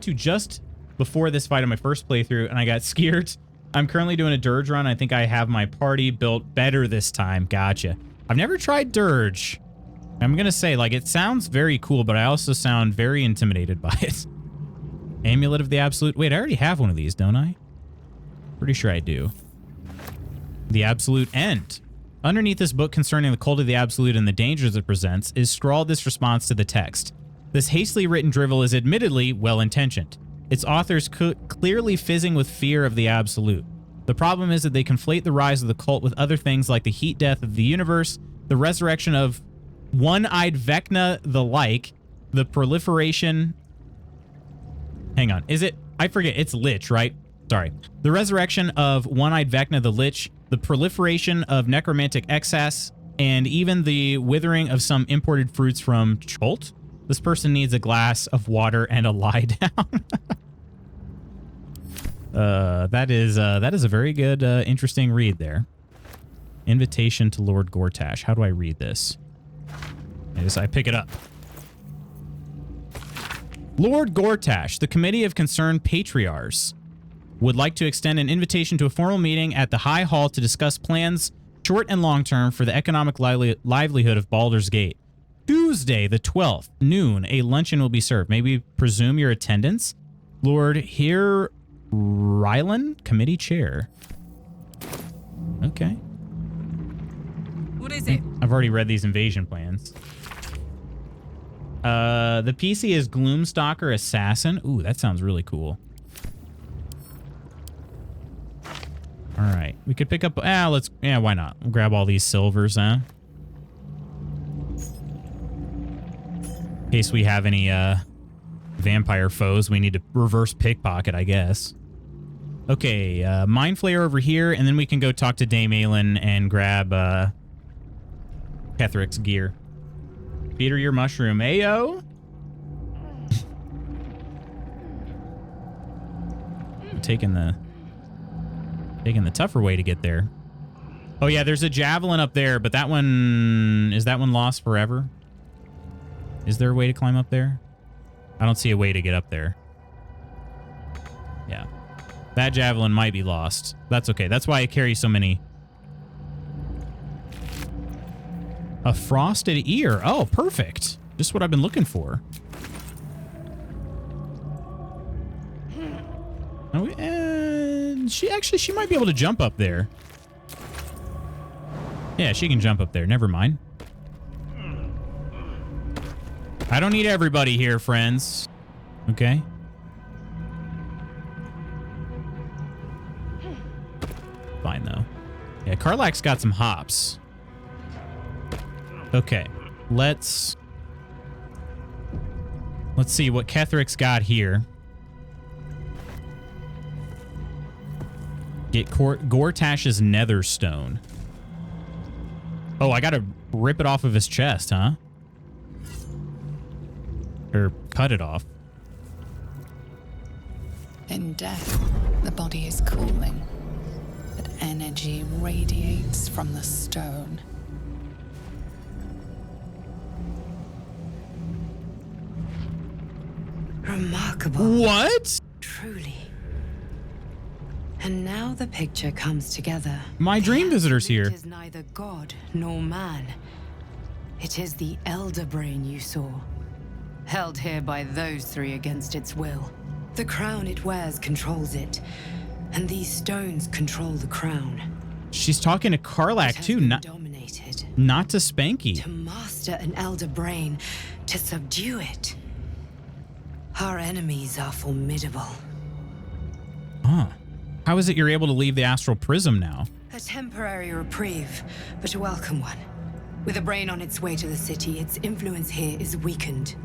to just before this fight on my first playthrough, and I got scared. I'm currently doing a Dirge run. I think I have my party built better this time. Gotcha. I've never tried Dirge. I'm gonna say, like, it sounds very cool, but I also sound very intimidated by it. Amulet of the Absolute. Wait, I already have one of these, don't I? Pretty sure I do. The Absolute End. Underneath this book concerning the cult of the Absolute and the dangers it presents is scrawled this response to the text. This hastily written drivel is admittedly well-intentioned. Its authors clearly fizzing with fear of the absolute. The problem is that they conflate the rise of the cult with other things like the heat death of the universe, the resurrection of one-eyed Vecna the like, the proliferation... Hang on, is it... I forget, it's Lich, right? Sorry. The resurrection of one-eyed Vecna the Lich, the proliferation of necromantic excess, and even the withering of some imported fruits from Cholt. This person needs a glass of water and a lie down. That is a very good, interesting read there. Invitation to Lord Gortash. How do I read this? I pick it up. Lord Gortash, the Committee of Concerned Patriarchs, would like to extend an invitation to a formal meeting at the High Hall to discuss plans, short and long term, for the economic livelihood of Baldur's Gate. Tuesday, the 12th, noon, a luncheon will be served. Maybe presume your attendance? Lord Here Rylan, Committee Chair. Okay. What is it? I've already read these invasion plans. The PC is Gloomstalker Assassin. Ooh, that sounds really cool. All right, we could pick up. Why not? We'll grab all these silvers, huh? In case we have any vampire foes, we need to reverse pickpocket, I guess. Okay, Mind Flayer over here, and then we can go talk to Dame Aelin and grab Ketheric's gear. Peter, your mushroom. Ayo! I'm taking the tougher way to get there. Oh yeah, there's a javelin up there, but that one... Is that one lost forever? Is there a way to climb up there? I don't see a way to get up there. Yeah. That javelin might be lost. That's okay. That's why I carry so many. A frosted ear. Oh, perfect. Just what I've been looking for. Oh, and she might be able to jump up there. Yeah, she can jump up there. Never mind. I don't need everybody here, friends. Okay. Fine, though. Yeah, Karlach's got some hops. Okay. Let's see what Ketheric's got here. Get Gortash's Netherstone. Oh, I gotta rip it off of his chest, huh? Or cut it off. In death, the body is cooling, but energy radiates from the stone. Remarkable. What? Truly. And now the picture comes together. My dream visitor's here. It is neither god nor man. It is the Elder Brain you saw, held here by those three against its will. The crown it wears controls it, and these stones control the crown. She's talking to Karlach too, not to Spanky. To master an Elder Brain, to subdue it. Our enemies are formidable. Huh. How is it you're able to leave the astral prism now? A temporary reprieve, but a welcome one. With a brain on its way to the city, its influence here is weakened.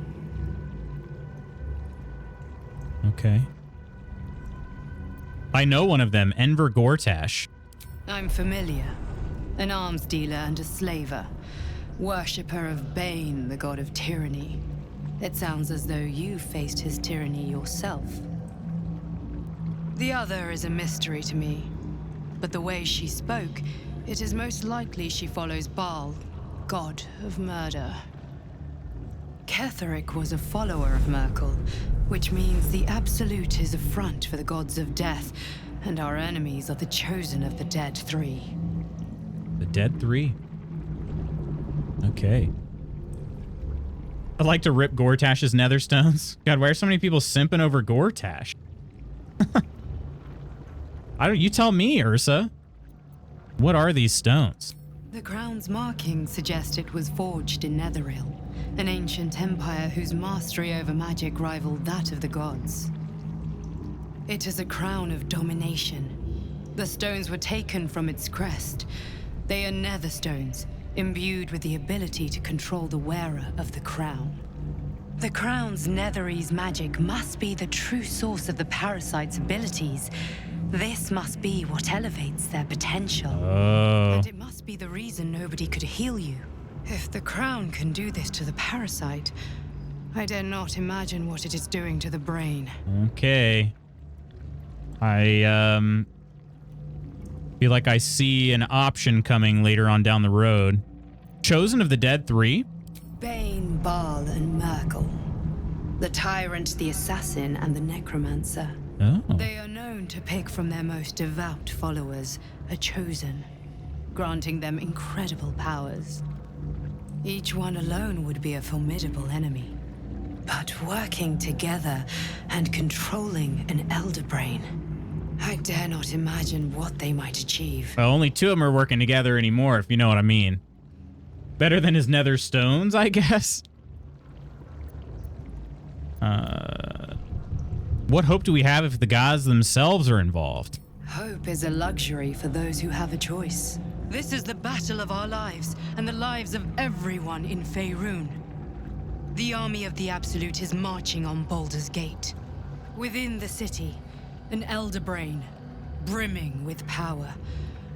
Okay. I know one of them, Enver Gortash. I'm familiar. An arms dealer and a slaver. Worshipper of Bane, the god of tyranny. It sounds as though you faced his tyranny yourself. The other is a mystery to me. But the way she spoke, it is most likely she follows Baal, god of murder. Ketheric was a follower of Merkel, which means the Absolute is a front for the gods of death, and our enemies are the chosen of the Dead Three. The Dead Three? Okay. I'd like to rip Gortash's Netherstones. God, why are so many people simping over Gortash? You tell me, Ursa. What are these stones? The crown's markings suggest it was forged in Netheril, an ancient empire whose mastery over magic rivaled that of the gods. It is a crown of domination. The stones were taken from its crest. They are nether stones, imbued with the ability to control the wearer of the crown. The crown's Netherese magic must be the true source of the parasite's abilities. This must be what elevates their potential. And it must be the reason nobody could heal you. If the crown can do this to the parasite, I dare not imagine what it is doing to the brain. Okay. I feel like I see an option coming later on down the road. Chosen of the Dead 3? Bane, Baal, and Merkel. The tyrant, the assassin, and the necromancer. Oh. They are known to pick from their most devout followers a chosen, granting them incredible powers. Each one alone would be a formidable enemy. But working together and controlling an elder brain, I dare not imagine what they might achieve. Well, only 2 of them are working together anymore, if you know what I mean. Better than his nether stones, I guess. What hope do we have if the gods themselves are involved? Hope is a luxury for those who have a choice. This is the battle of our lives, and the lives of everyone in Faerun. The army of the Absolute is marching on Baldur's Gate. Within the city, an elder brain, brimming with power,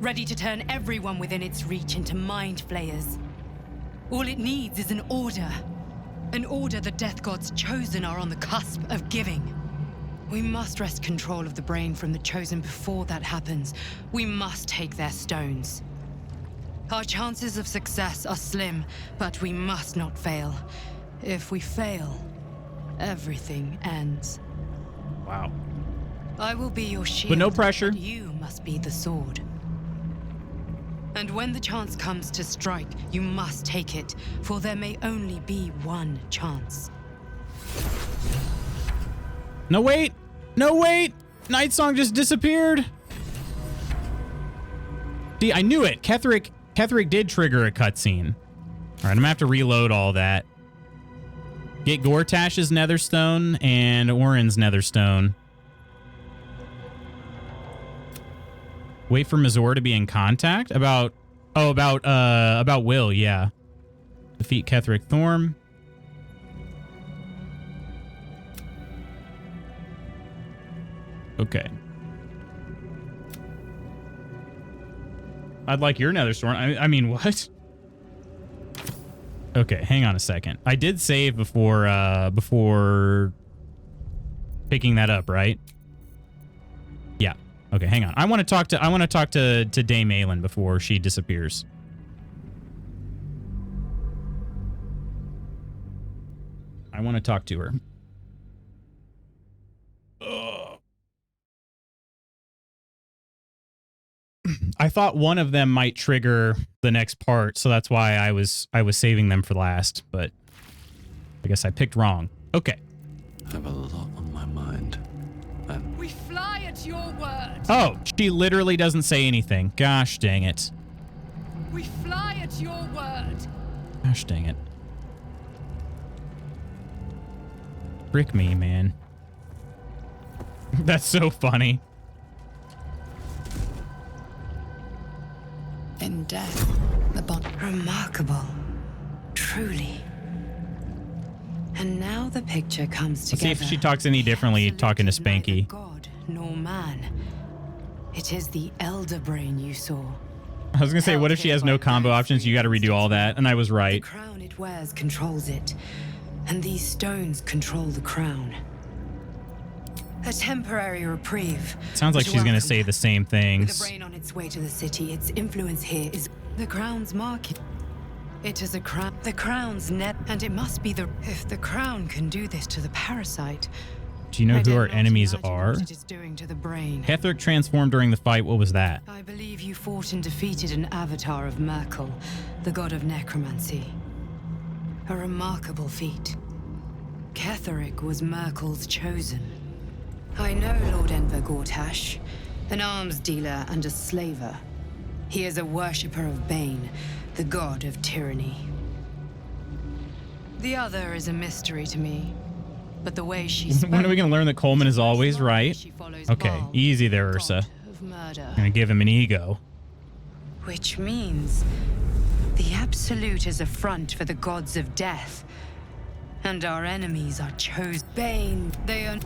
ready to turn everyone within its reach into mind flayers. All it needs is an order the Death God's chosen are on the cusp of giving. We must wrest control of the brain from the chosen before that happens. We must take their stones. Our chances of success are slim, but we must not fail. If we fail, everything ends. Wow. I will be your shield. But no pressure. But you must be the sword. And when the chance comes to strike, you must take it, for there may only be one chance. No, wait! No, wait! Night Song just disappeared! See, I knew it! Ketheric did trigger a cutscene. Alright, I'm gonna have to reload all that. Get Gortash's Netherstone and Orin's Netherstone. Wait for Mazor to be in contact? About Will, yeah. Defeat Ketheric Thorm. Okay. I'd like your Netherstone. I mean, what? Okay, hang on a second. I did save before picking that up, right? Yeah. Okay, hang on. I want to talk to Dame Aelin before she disappears. I want to talk to her. I thought one of them might trigger the next part, so that's why I was saving them for last, but I guess I picked wrong. Okay. I have a lot on my mind. We fly at your word. Oh, she literally doesn't say anything. Gosh dang it. We fly at your word. Gosh dang it. Frick me, man. That's so funny. In death, the bond. Remarkable. Truly. And now the picture comes together. Let's see if she talks any differently talking to Spanky. Neither God nor man. It is the elder brain you saw. I was gonna say, what if she has no combo options? You gotta redo all that, and I was right. The crown it wears controls it, and these stones control the crown. A temporary reprieve. Sounds like she's gonna say the same things. With the brain on its way to the city, its influence here is the crown's market. It is a crown. The crown's net, and it must be the. If the crown can do this to the parasite, do you know who our enemies are? What it is doing to the brain. Ketheric transformed during the fight. What was that? I believe you fought and defeated an avatar of Merkel, the god of necromancy. A remarkable feat. Ketheric was Merkel's chosen. I know Lord Enver Gortash, an arms dealer and a slaver. He is a worshipper of Bane, the god of tyranny. The other is a mystery to me, but the way she spoke... When are we going to learn that Coleman is always right? Okay, Baal, easy there, Ursa. of murder. Gonna give him an ego. Which means the Absolute is a front for the gods of death, and our enemies are chosen. Bane, they are...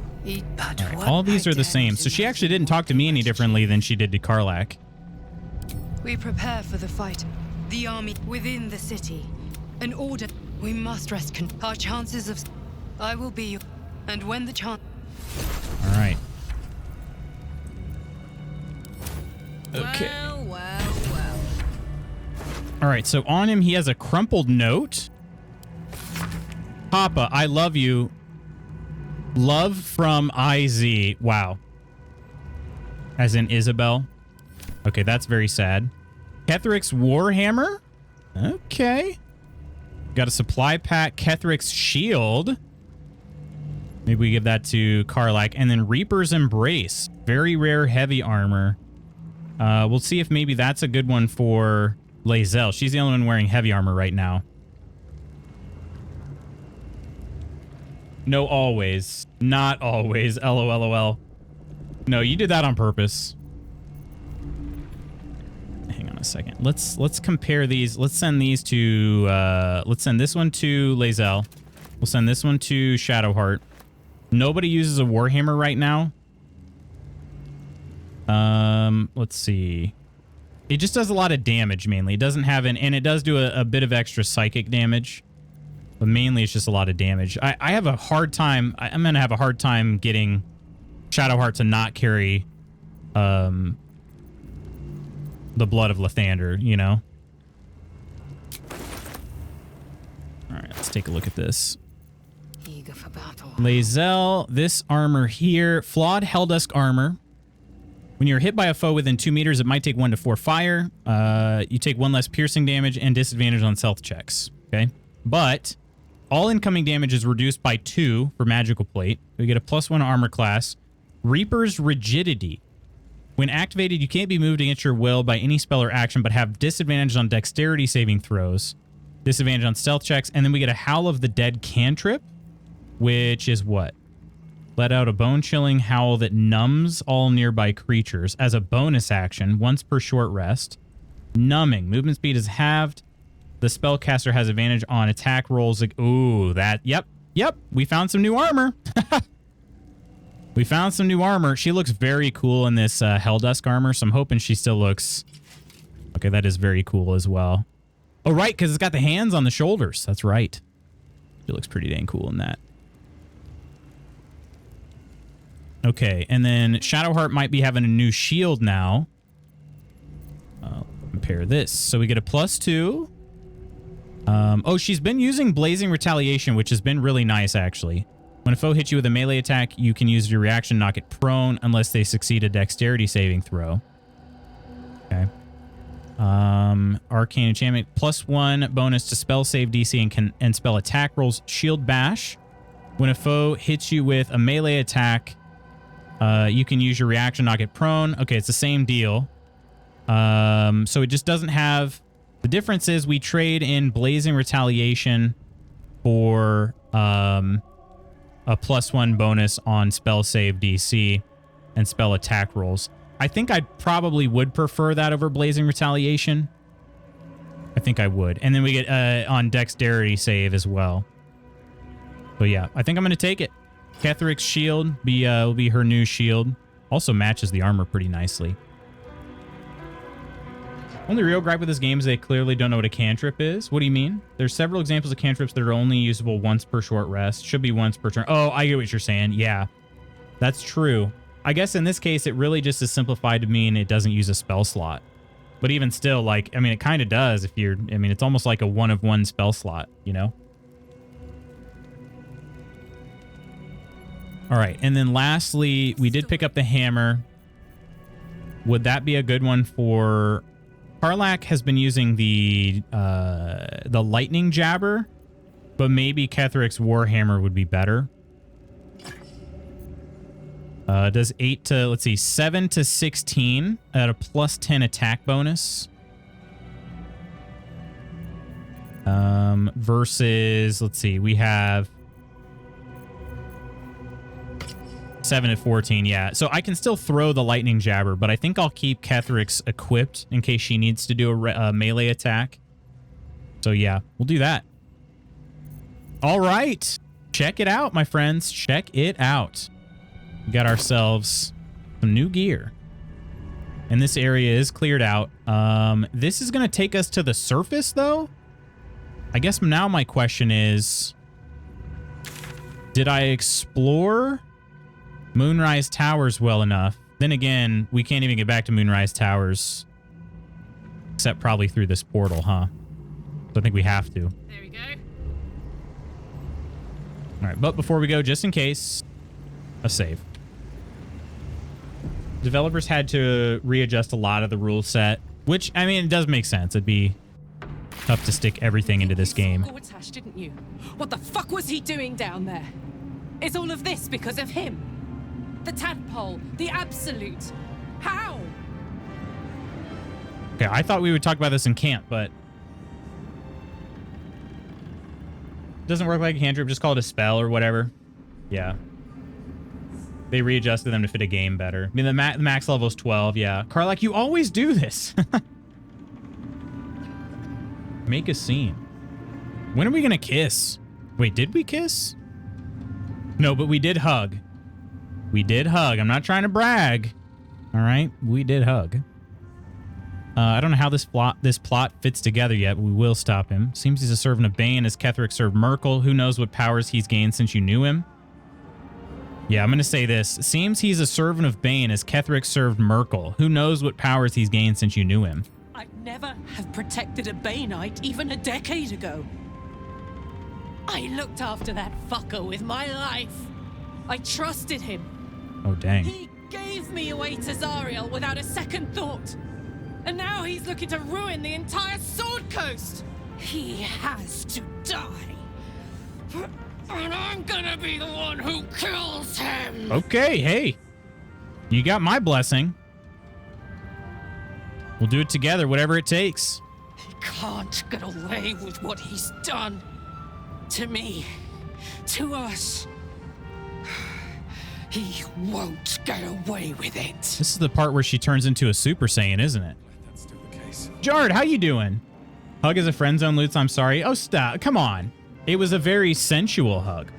But All right, all these are the same, so she actually didn't talk to me any differently than she did to Karlach. We prepare for the fight. The army within the city. An order. We must rest our chances of... I will be... And when the chance... All right. Okay. Well. All right, so on him, he has a crumpled note. Papa, I love you. Love from IZ. Wow. As in Isabel. Okay, that's very sad. Ketheric's Warhammer. Okay. Got a supply pack. Ketheric's Shield. Maybe we give that to Karlach. And then Reaper's Embrace. Very rare heavy armor. We'll see if maybe that's a good one for Lae'zel. She's the only one wearing heavy armor right now. No, always. Not always. LOLOL. No, you did that on purpose. Hang on a second. Let's compare these. Let's send these to let's send this one to Lae'zel. We'll send this one to Shadowheart. Nobody uses a Warhammer right now. Let's see. It just does a lot of damage mainly. It doesn't have and it does do a bit of extra psychic damage. But mainly it's just a lot of damage. I have a hard time. I'm going to have a hard time getting Shadowheart to not carry the blood of Lathander, you know? All right, let's take a look at this. Eager for battle. Lae'zel, this armor here, flawed Helldusk armor. When you're hit by a foe within 2 meters, it might take 1 to 4 fire. You take 1 less piercing damage and disadvantage on stealth checks. Okay, but all incoming damage is reduced by 2 for magical plate. We get a +1 armor class. Reaper's Rigidity. When activated, you can't be moved against your will by any spell or action, but have disadvantage on dexterity saving throws, disadvantage on stealth checks, and then we get a Howl of the Dead cantrip, which is what? Let out a bone-chilling howl that numbs all nearby creatures as a bonus action once per short rest. Numbing. Movement speed is halved. The spellcaster has advantage on attack rolls. Like, ooh, that. Yep. We found some new armor. We found some new armor. She looks very cool in this Helldusk armor, so I'm hoping she still looks... Okay, that is very cool as well. Oh, right, because it's got the hands on the shoulders. That's right. She looks pretty dang cool in that. Okay, and then Shadowheart might be having a new shield now. Compare this. So we get a +2. Oh, she's been using Blazing Retaliation, which has been really nice, actually. When a foe hits you with a melee attack, you can use your reaction, knock it prone, unless they succeed a dexterity saving throw. Okay. Arcane Enchantment, +1 bonus to spell save DC and spell attack rolls. Shield Bash. When a foe hits you with a melee attack, you can use your reaction, knock it prone. Okay, it's the same deal. So it just doesn't have... The difference is we trade in Blazing Retaliation for a +1 bonus on spell save DC and spell attack rolls. I think I probably would prefer that over Blazing Retaliation. I think I would. And then we get on dexterity save as well. So yeah, I think I'm going to take it. Ketheric's shield will be her new shield. Also matches the armor pretty nicely. Only real gripe with this game is they clearly don't know what a cantrip is. What do you mean? There's several examples of cantrips that are only usable once per short rest. Should be once per turn. Oh, I get what you're saying. Yeah, that's true. I guess in this case, it really just is simplified to mean it doesn't use a spell slot. But even still, like, I mean, it kind of does if you're... I mean, it's almost like a 1-of-1 spell slot, you know? All right, and then lastly, we did pick up the hammer. Would that be a good one for... Karlach has been using the lightning jabber, but maybe Ketheric's warhammer would be better. Does 8 to, let's see, 7 to 16 at a plus 10 attack bonus. Versus, let's see, we have 7 to 14, yeah. So I can still throw the lightning jabber, but I think I'll keep Ketheric's equipped in case she needs to do a melee attack. So yeah, we'll do that. All right. Check it out, my friends. Check it out. We got ourselves some new gear. And this area is cleared out. This is going to take us to the surface, though. I guess now my question is, did I explore Moonrise Towers well enough? Then again, we can't even get back to Moonrise Towers. Except probably through this portal, huh? So I think we have to. There we go. All right, but before we go, just in case, a save. Developers had to readjust a lot of the rule set, which, I mean, it does make sense. It'd be tough to stick everything into this game. You saw Gortash, didn't you? What the fuck was he doing down there? Is all of this because of him? The tadpole, the absolute. How? Okay, I thought we would talk about this in camp, but doesn't work like a cantrip. Just call it a spell or whatever. Yeah. They readjusted them to fit a game better. I mean, the max level is 12, yeah. Karlak, you always do this. Make a scene. When are we going to kiss? Wait, did we kiss? No, but we did hug. We did hug. I'm not trying to brag. All right, we did hug. I don't know how this plot fits together yet, but we will stop him. Seems he's a servant of Bane as Ketheric served Merkel. Who knows what powers he's gained since you knew him? Yeah, I'm going to say this. Seems he's a servant of Bane as Ketheric served Merkel. Who knows what powers he's gained since you knew him? I'd never have protected a Baneite even a decade ago. I looked after that fucker with my life. I trusted him. Oh, dang. He gave me away to Zariel without a second thought. And now he's looking to ruin the entire Sword Coast. He has to die. And I'm gonna be the one who kills him. Okay, hey. You got my blessing. We'll do it together, whatever it takes. He can't get away with what he's done. To me. To us. He won't get away with it. This is the part where she turns into a Super Saiyan, isn't it? That's still the case. Jard, how you doing? Hug is a friend zone, Lutz. I'm sorry. Oh, stop. Come on. It was a very sensual hug.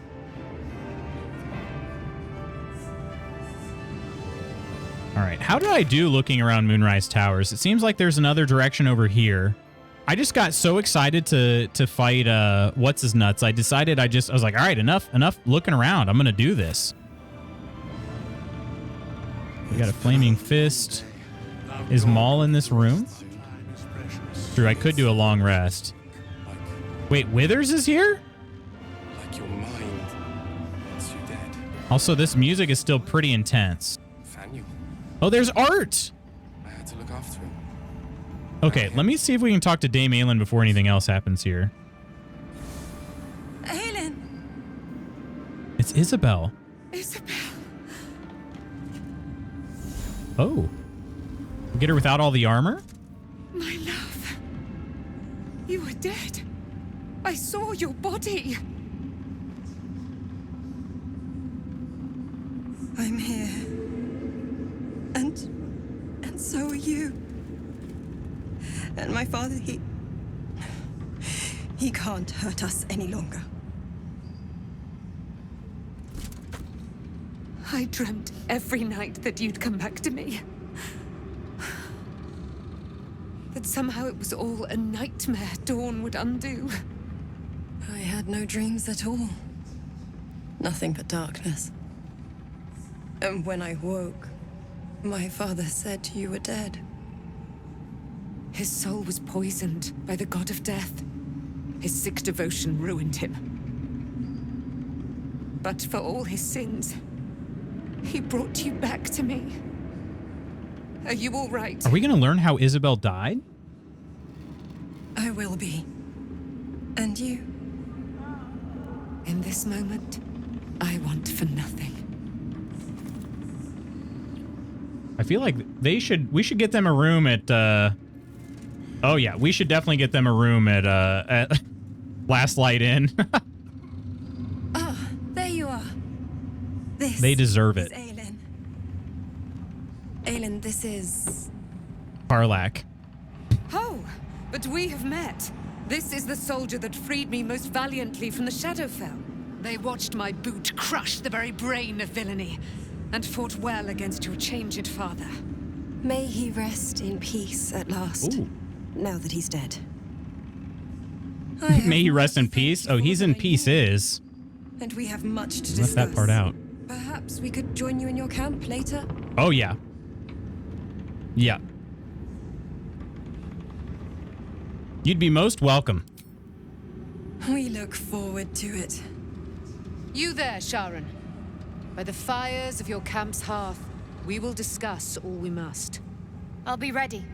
All right. How did I do looking around Moonrise Towers? It seems like there's another direction over here. I just got so excited to fight what's his nuts. I decided I was like, all right, enough looking around. I'm going to do this. We got a flaming fist. Is Maul in this room? True, I could do a long rest. Wait, Withers is here? Like your mind wants you dead. Also, this music is still pretty intense. Faniel. Oh, there's art! I had to look after him. Okay, let me see if we can talk to Dame Aelin before anything else happens here. Aelin! It's Isabel. Isabel. Oh. We get her without all the armor? My love. You were dead. I saw your body. I'm here. And so are you. And my father, he can't hurt us any longer. I dreamt every night that you'd come back to me. That somehow it was all a nightmare Dawn would undo. I had no dreams at all. Nothing but darkness. And when I woke, my father said you were dead. His soul was poisoned by the god of death. His sick devotion ruined him. But for all his sins, he brought you back to me. Are you all right? Are we going to learn how Isabel died? I will be. And you? In this moment, I want for nothing. I feel like we should get them a room at, oh yeah, we should definitely get them a room at Last Light Inn. Ah, there you are. This They deserve it. is Aelin. Aelin, this is... Karlach. Oh, but we have met. This is the soldier that freed me most valiantly from the Shadowfell. They watched my boot crush the very brain of villainy, and fought well against your changed father. May he rest in peace at last, Ooh. now that he's dead. May he rest in peace? Oh, he's in pieces. And we have much to Left discuss. that part out. Perhaps we could join you in your camp later? Oh, yeah. Yeah. You'd be most welcome. We look forward to it. You there, Sharon. By the fires of your camp's hearth, we will discuss all we must. I'll be ready.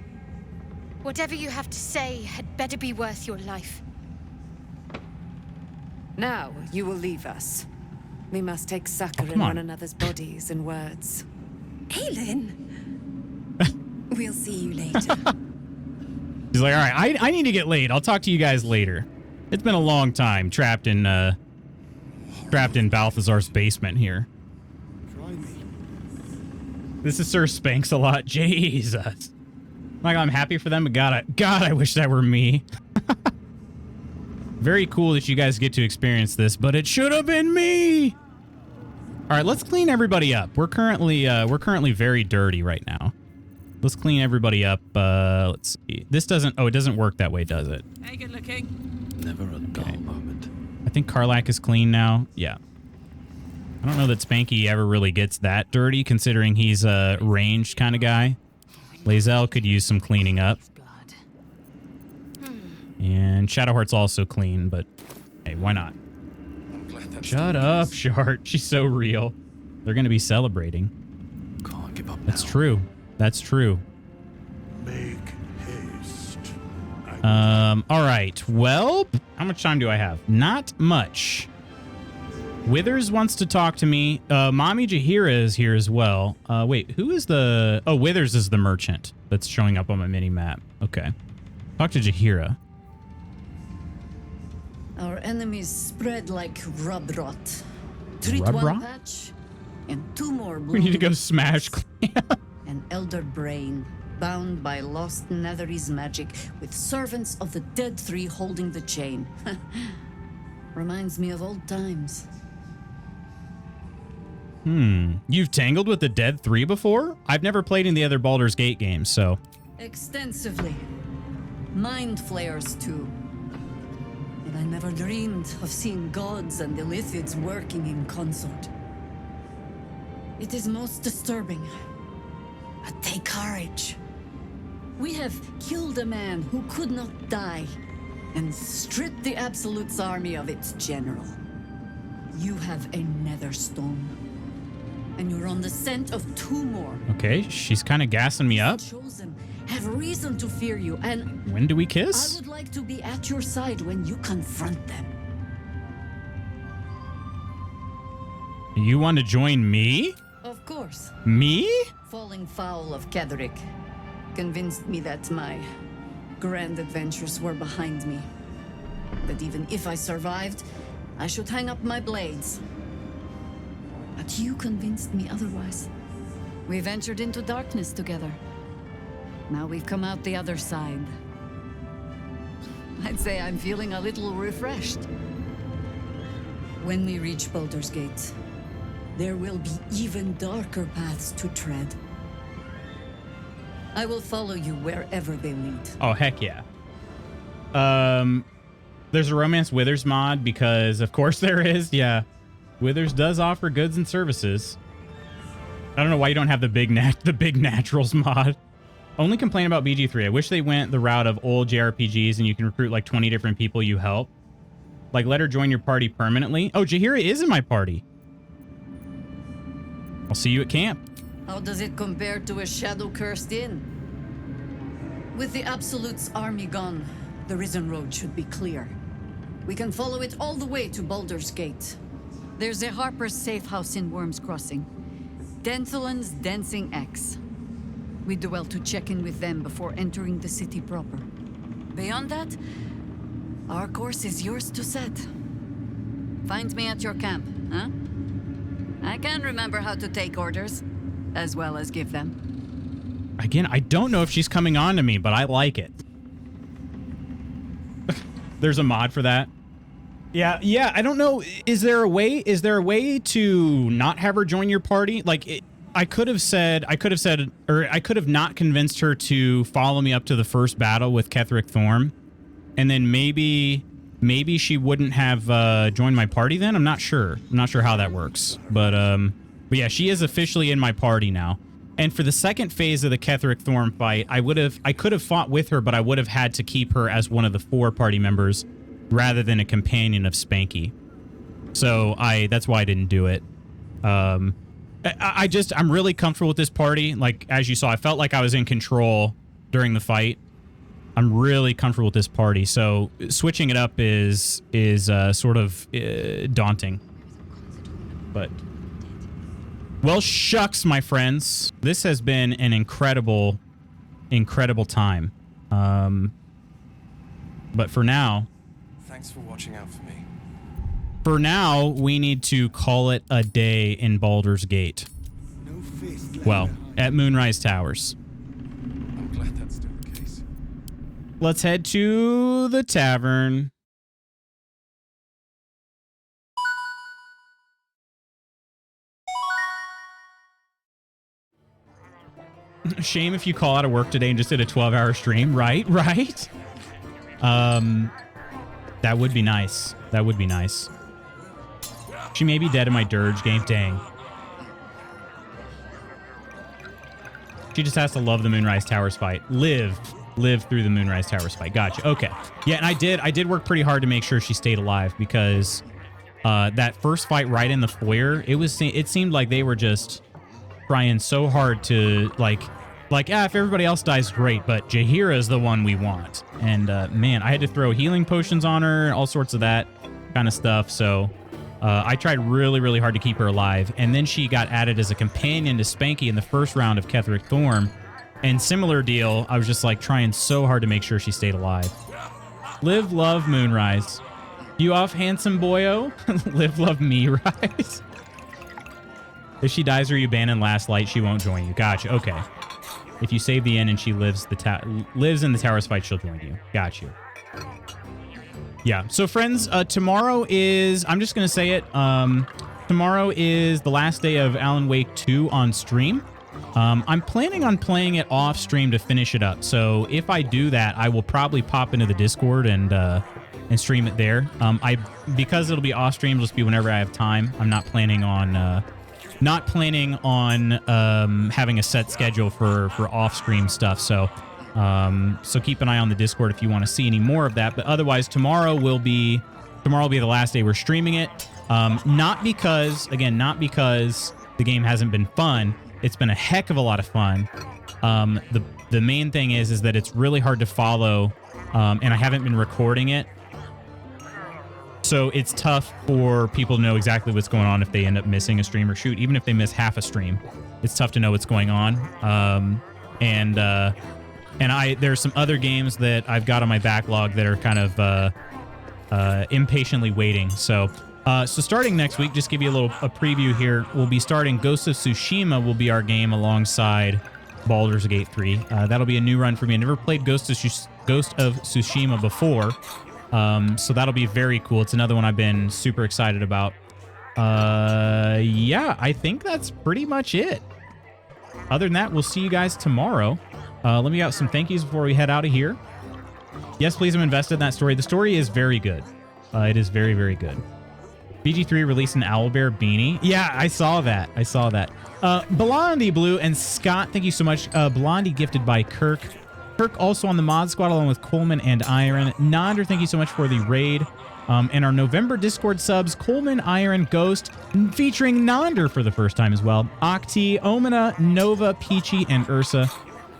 Whatever you have to say had better be worth your life. Now, you will leave us. We must take succor in come on. one another's bodies and words. Aelin! We'll see you later. He's like, all right, I need to get laid. I'll talk to you guys later. It's been a long time trapped in Balthazar's basement here. This is Sir Spanks-a-Lot. Jesus. Like, I'm happy for them, but God, I wish that were me. Very cool that you guys get to experience this, but it should have been me. All right, let's clean everybody up. We're currently very dirty right now. Let's clean everybody up. Let's see. This doesn't. Oh, it doesn't work that way, does it? Hey, good looking. Never a dull moment. I think Karlach is clean now. Yeah. I don't know that Spanky ever really gets that dirty, considering he's a ranged kind of guy. Lae'zel could use some cleaning up. And Shadowheart's also clean, but hey, why not? Shut up, Shart. She's so real. They're going to be celebrating. Can't give up now. That's true. That's true. Make haste. All right. Well, how much time do I have? Not much. Withers wants to talk to me. Mommy Jaheira is here as well. Wait, who is the... Oh, Withers is the merchant that's showing up on my mini-map. Okay. Talk to Jaheira. Our enemies spread like rub rot. Treat Rub one rot? patch, and two more We need to go bloom. smash... An elder brain, bound by lost Netherese magic, with servants of the dead three holding the chain. Reminds me of old times. You've tangled with the Dead 3 before? I've never played in the other Baldur's Gate games, so... Extensively. Mind flayers, too. And I never dreamed of seeing gods and Illithids working in consort. It is most disturbing. But take courage. We have killed a man who could not die, and stripped the Absolute's army of its general. You have a Netherstone, and you're on the scent of two more. Okay, she's kind of gassing me up. Chosen have reason to fear you, and When do we I kiss? would like to be at your side when you confront them. You want to join me? Of course. Me? Falling foul of Ketheric convinced me that my grand adventures were behind me. That even if I survived, I should hang up my blades. But you convinced me otherwise. We ventured into darkness together. Now we've come out the other side. I'd say I'm feeling a little refreshed. When we reach Baldur's Gate, there will be even darker paths to tread. I will follow you wherever they lead. Oh, heck yeah. There's a Romance Withers mod because, of course, there is. Yeah. Withers does offer goods and services. I don't know why you don't have the big naturals mod. Only complain about BG3. I wish they went the route of old JRPGs and you can recruit like 20 different people you help. Like, let her join your party permanently. Oh, Jaheira is in my party. I'll see you at camp. How does it compare to a shadow-cursed inn? With the Absolute's army gone, the Risen Road should be clear. We can follow it all the way to Baldur's Gate. There's a Harper's safe house in Worm's Crossing. Denthalin's Dancing X. We'd do well to check in with them before entering the city proper. Beyond that, our course is yours to set. Find me at your camp, huh? I can remember how to take orders, as well as give them. Again, I don't know if she's coming on to me, but I like it. There's a mod for that. Yeah, I don't know. Is there a way to not have her join your party? Like, I could have not convinced her to follow me up to the first battle with Ketheric Thorm, and then maybe she wouldn't have joined my party then. I'm not sure. I'm not sure how that works. But yeah, she is officially in my party now. And for the second phase of the Ketheric Thorm fight, I could have fought with her, but I would have had to keep her as one of the 4 party members rather than a companion of Spanky. So that's why I didn't do it. I'm really comfortable with this party. Like, as you saw, I felt like I was in control during the fight. I'm really comfortable with this party. So switching it up is sort of daunting. But, well, shucks, my friends. This has been an incredible time. But for now, thanks for watching out for me. For now, we need to call it a day in Baldur's Gate. Well, at Moonrise Towers. I'm glad that's still the case. Let's head to the tavern. Shame if you call out of work today and just did a 12-hour stream, right? That would be nice. That would be nice. She may be dead in my dirge game. Dang. She just has to love the Moonrise Towers fight. Live through the Moonrise Towers fight. Gotcha. Okay. Yeah, and I did work pretty hard to make sure she stayed alive, because that first fight right in the foyer, it seemed like they were just trying so hard to if everybody else dies, great, but Jaheira's the one we want. And man, I had to throw healing potions on her, all sorts of that kind of stuff. So I tried really, really hard to keep her alive. And then she got added as a companion to Spanky in the first round of Ketheric Thorm. And similar deal, I was just like trying so hard to make sure she stayed alive. Live, love, Moonrise. You off, handsome boyo? Live, love, me, rise. If she dies or you abandon Last Light, she won't join you. Gotcha. Okay. If you save the inn and she lives in the Towers fight, she'll join you. Got you. Yeah. So, friends, tomorrow is... I'm just going to say it. Tomorrow is the last day of Alan Wake 2 on stream. I'm planning on playing it off stream to finish it up. So, if I do that, I will probably pop into the Discord and stream it there. Because it'll be off stream, it'll just be whenever I have time. I'm not planning on... having a set schedule for off-stream stuff, so keep an eye on the Discord if you want to see any more of that. But otherwise, tomorrow will be the last day we're streaming it. Not because the game hasn't been fun. It's been a heck of a lot of fun. The main thing is that it's really hard to follow, and I haven't been recording it. So it's tough for people to know exactly what's going on if they end up missing a stream or shoot. Even if they miss half a stream, it's tough to know what's going on. And there's some other games that I've got on my backlog that are kind of impatiently waiting. So starting next week, just give you a preview here. We'll be starting Ghost of Tsushima will be our game alongside Baldur's Gate 3. That'll be a new run for me. I never played Ghost of Tsushima before. So that'll be very cool. It's another one I've been super excited about. Yeah, I think that's pretty much it. Other than that, we'll see you guys tomorrow. Let me get some thank yous before we head out of here. Yes, please, I'm invested in that story. The story is very good. It is very, very good. BG3 released an owlbear beanie. Yeah, I saw that. Blondie Blue and Scott, thank you so much. Blondie gifted by Kirk. Kirk also on the mod squad along with Coleman and Iron. Nonder, thank you so much for the raid. And our November Discord subs, Coleman, Iron, Ghost, featuring Nonder for the first time as well. Octi, Omina, Nova, Peachy, and Ursa.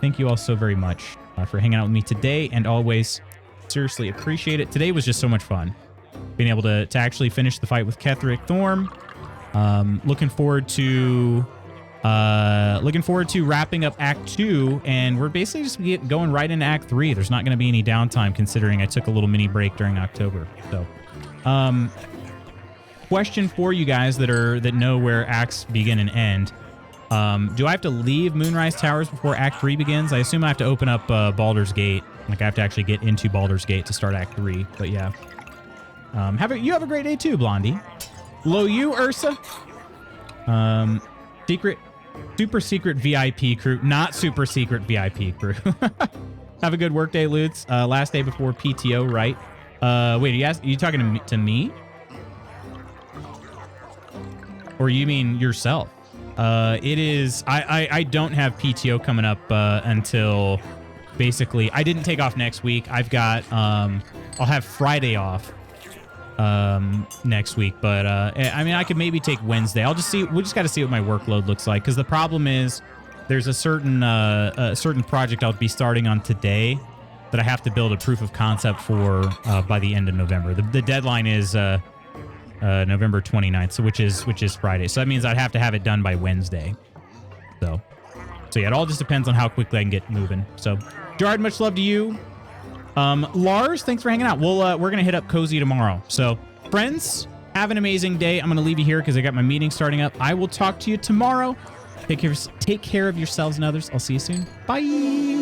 Thank you all so very much for hanging out with me today and always. Seriously appreciate it. Today was just so much fun. Being able to actually finish the fight with Ketheric Thorm. Looking forward to Looking forward to wrapping up Act 2, and we're basically just going right into Act 3. There's not going to be any downtime considering I took a little mini break during October. So, question for you guys that know where acts begin and end. Do I have to leave Moonrise Towers before Act 3 begins? I assume I have to open up Baldur's Gate. Like, I have to actually get into Baldur's Gate to start Act 3. But yeah. You have a great day too, Blondie. Lo you, Ursa. Super secret VIP crew. Not super secret VIP crew. Have a good work day, Lutz. Last day before PTO, right? Wait, are you talking to me? Or you mean yourself? It is... I don't have PTO coming up until... Basically, I didn't take off next week. I've got... I'll have Friday off next week, but I mean, I could maybe take Wednesday. I'll just see. We just got to see what my workload looks like, because the problem is there's a certain project I'll be starting on today that I have to build a proof of concept for by the end of November. The deadline is November 29th, so which is Friday. So that means I'd have to have it done by Wednesday. So yeah, it all just depends on how quickly I can get moving. So Gerard, much love to you. Lars, thanks for hanging out. We're gonna hit up Cozy tomorrow. So, friends, have an amazing day. I'm gonna leave you here because I got my meeting starting up. I will talk to you tomorrow. Take care of yourselves and others. I'll see you soon. Bye.